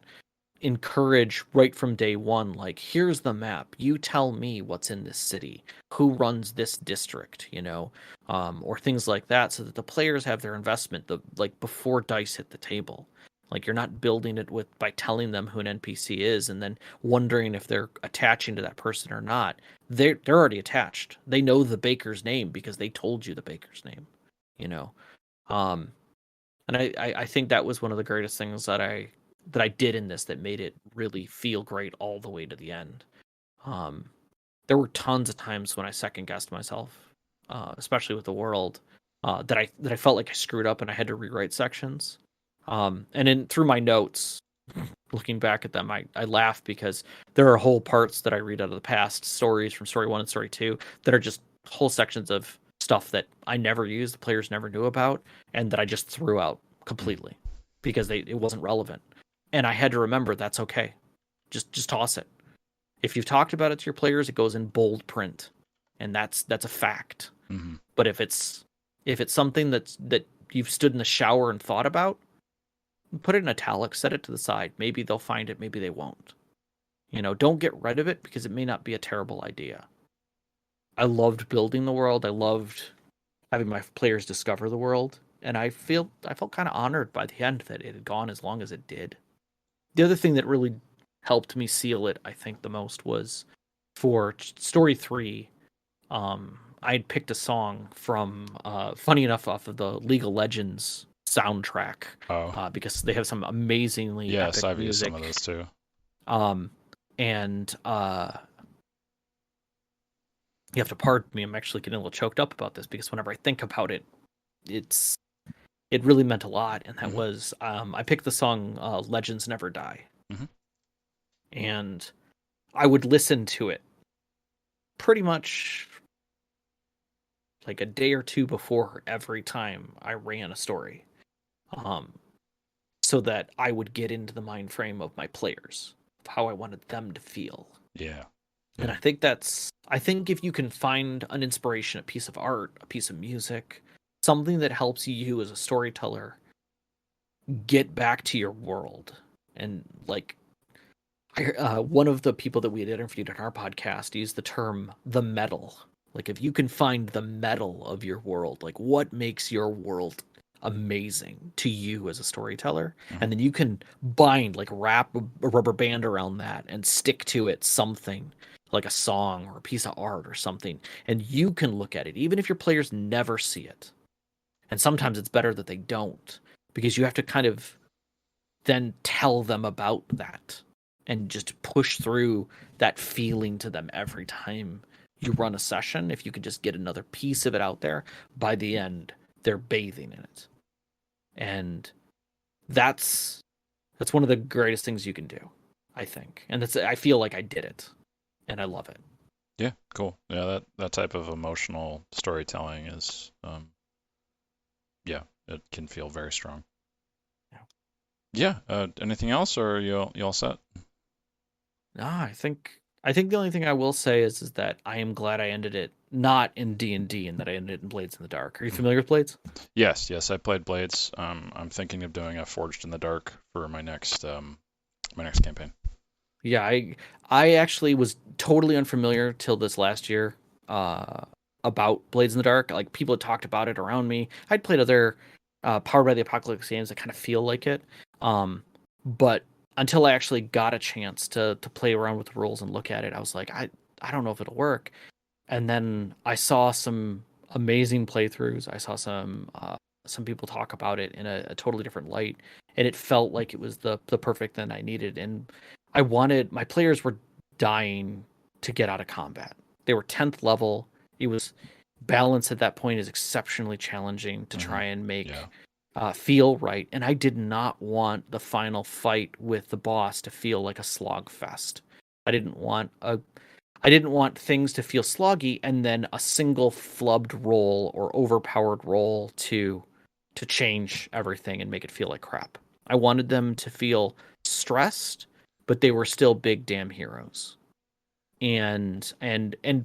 encourage right from day one, like, here's the map, you tell me what's in this city, who runs this district, or things like that, so that the players have their investment like before dice hit the table. Like, you're not building it by telling them who an NPC is and then wondering if they're attaching to that person or not. They're already attached. They know the baker's name because they told you the baker's name, and I think that was one of the greatest things that I did in this that made it really feel great all the way to the end. There were tons of times when I second guessed myself, especially with the world, that I felt like I screwed up and I had to rewrite sections. And through my notes, looking back at them, I laugh because there are whole parts that I read out of the past, stories from story 1 and story 2, that are just whole sections of stuff that I never used, the players never knew about, and that I just threw out completely because it wasn't relevant. And I had to remember that's okay. Just toss it. If you've talked about it to your players, it goes in bold print, and that's a fact. Mm-hmm. But if it's something that you've stood in the shower and thought about, put it in italics, set it to the side. Maybe they'll find it, maybe they won't. Don't get rid of it because it may not be a terrible idea. I loved building the world. I loved having my players discover the world, and I felt kind of honored by the end that it had gone as long as it did. The other thing that really helped me seal it, I think, the most was for story 3. I'd picked a song from, funny enough, off of the League of Legends soundtrack, because they have some amazingly yes, epic I've music. used some of those too. And you have to pardon me. I'm actually getting a little choked up about this because whenever I think about it, it really meant a lot. And that was, I picked the song Legends Never Die. Mm-hmm. And I would listen to it pretty much like a day or two before every time I ran a story, so that I would get into the mind frame of my players, of how I wanted them to feel. Yeah. And I think if you can find an inspiration, a piece of art, a piece of music, something that helps you as a storyteller get back to your world. And like, one of the people that we had interviewed on our podcast used the term the metal. Like, if you can find the metal of your world, like what makes your world amazing to you as a storyteller, and then you can wrap a rubber band around that and stick to it something like a song or a piece of art or something, and you can look at it even if your players never see it. And sometimes it's better that they don't, because you have to kind of then tell them about that and just push through that feeling to them every time you run a session. If you can just get another piece of it out there, by the end they're bathing in it. And that's one of the greatest things you can do, I think. And I feel like I did it, and I love it. Yeah, cool. Yeah, that type of emotional storytelling is, yeah, it can feel very strong. Yeah. Anything else, or are you all set? No, I think the only thing I will say is that I am glad I ended it not in D&D and that I ended it in Blades in the Dark. Are you familiar with Blades? Yes, I played Blades. I'm thinking of doing a Forged in the Dark for my next campaign. Yeah, I actually was totally unfamiliar till this last year about Blades in the Dark. Like, people had talked about it around me. I'd played other Powered by the Apocalypse games that kind of feel like it. But until I actually got a chance to play around with the rules and look at it, I was like, I don't know if it'll work. And then I saw some amazing playthroughs. I saw some people talk about it in a totally different light, and it felt like it was the perfect thing I needed. And my players were dying to get out of combat. They were 10th level. It was balance at that point is exceptionally challenging to try and make feel right. And I did not want the final fight with the boss to feel like a slog fest. I didn't want things to feel sloggy and then a single flubbed roll or overpowered roll to change everything and make it feel like crap. I wanted them to feel stressed, but they were still big damn heroes and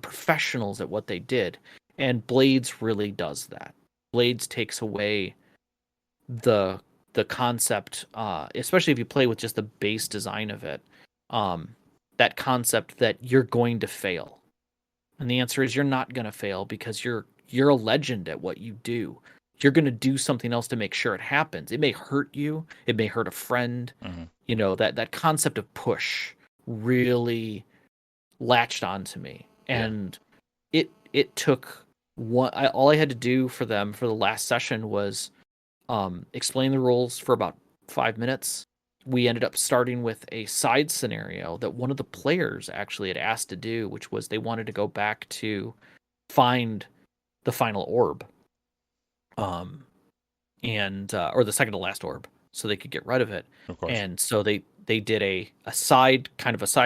professionals at what they did. And Blades really does that. Blades takes away the concept, especially if you play with just the base design of it, that concept that you're going to fail. And the answer is you're not going to fail, because you're a legend at what you do. You're going to do something else to make sure it happens. It may hurt you. It may hurt a friend. That concept of push really latched onto me. And it took all I had to do for them for the last session was explain the rules for about 5 minutes. We ended up starting with a side scenario that one of the players actually had asked to do, which was they wanted to go back to find the final orb, and or the second to last orb, so they could get rid of it. Of course. And so they did a side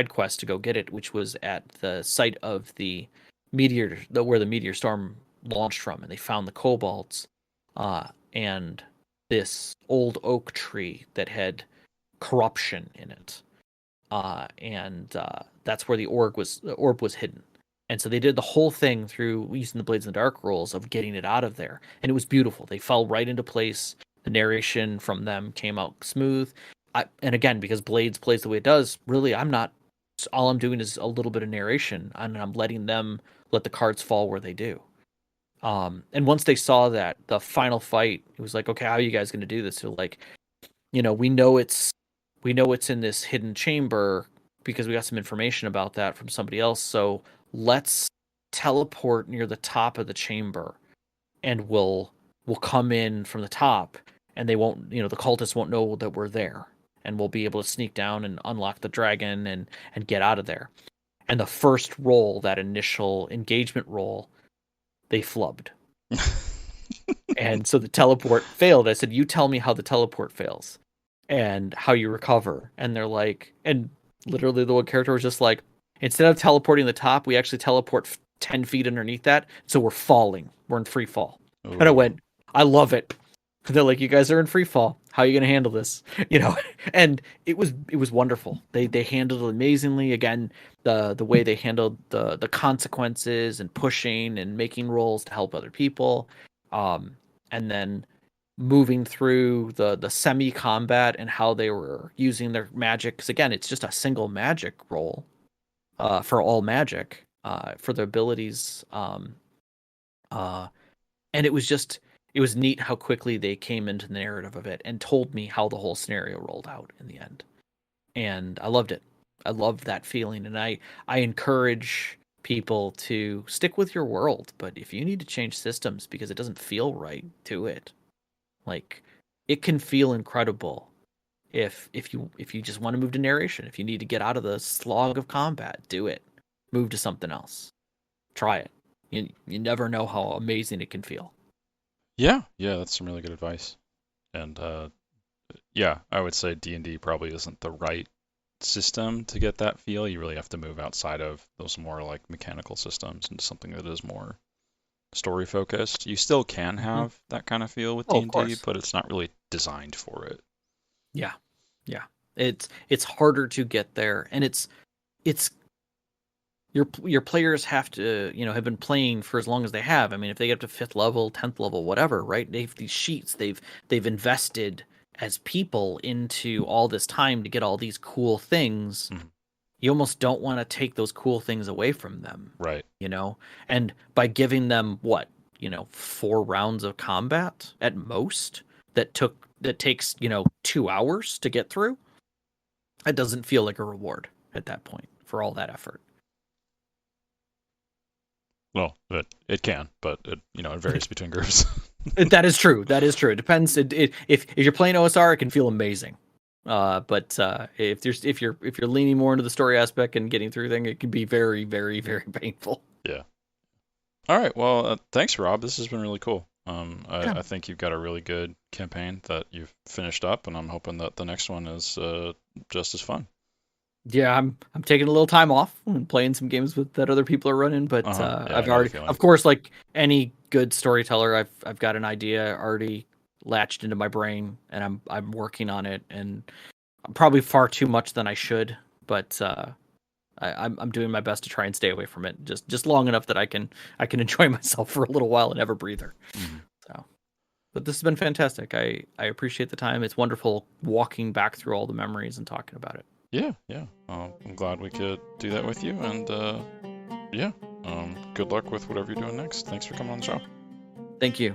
quest to go get it, which was at the site of the meteor, where the meteor storm launched from, and they found the kobolds and this old oak tree that had corruption in it. and that's where the orb was hidden. And so they did the whole thing through using the Blades in the Dark rules of getting it out of there, and it was beautiful. They fell right into place. The narration from them came out smooth. And again, because Blades plays the way it does, really, I'm not. All I'm doing is a little bit of narration, and I'm letting them let the cards fall where they do. And once they saw that, the final fight, it was like, okay, how are you guys going to do this? So like, we know it's in this hidden chamber because we got some information about that from somebody else. So let's teleport near the top of the chamber, and we'll come in from the top, and they won't, the cultists won't know that we're there, and we'll be able to sneak down and unlock the dragon and get out of there. And the first roll, that initial engagement roll, they flubbed. And so the teleport failed. I said, you tell me how the teleport fails and how you recover. And they're like, and literally the one character was just like, instead of teleporting the top, we actually teleport 10 feet underneath that. So we're falling. We're in free fall. Ooh. And I went, I love it. They're like, you guys are in free fall. How are you going to handle this? And it was wonderful. They handled it amazingly. Again, the way they handled the consequences and pushing and making rolls to help other people. And then moving through the semi-combat and how they were using their magic. Because again, it's just a single magic roll for all magic for the abilities. And it was neat how quickly they came into the narrative of it and told me how the whole scenario rolled out in the end. And I loved it. I loved that feeling. And I encourage people to stick with your world, but if you need to change systems because it doesn't feel right, do it. Like, it can feel incredible if you just want to move to narration. If you need to get out of the slog of combat, do it. Move to something else. Try it. You never know how amazing it can feel. Yeah, that's some really good advice. And yeah, I would say D&D probably isn't the right system to get that feel. You really have to move outside of those more like mechanical systems into something that is more story focused. You still can have that kind of feel with D&D, but it's not really designed for it. Yeah. It's harder to get there, and it's your players have to, have been playing for as long as they have. I mean, if they get up to 5th level, 10th level, whatever, right? They have these sheets. They've invested as people into all this time to get all these cool things. Mm-hmm. You almost don't want to take those cool things away from them. Right. And by giving them 4 rounds of combat at most that takes, 2 hours to get through, it doesn't feel like a reward at that point for all that effort. Well, it can, but it varies between groups. That is true. It depends. If you're playing OSR, it can feel amazing. But if you're leaning more into the story aspect and getting through things, it can be very, very, very painful. Yeah. All right. Well, thanks, Rob. This has been really cool. I think you've got a really good campaign that you've finished up, and I'm hoping that the next one is just as fun. Yeah, I'm taking a little time off and playing some games that other people are running, but I've already, of course, like any good storyteller, I've got an idea already latched into my brain, and I'm working on it, and I'm probably far too much than I should, but I'm doing my best to try and stay away from it just long enough that I can enjoy myself for a little while and have a breather. Mm-hmm. So, but this has been fantastic. I appreciate the time. It's wonderful walking back through all the memories and talking about it. Yeah. I'm glad we could do that with you, and good luck with whatever you're doing next. Thanks for coming on the show. Thank you.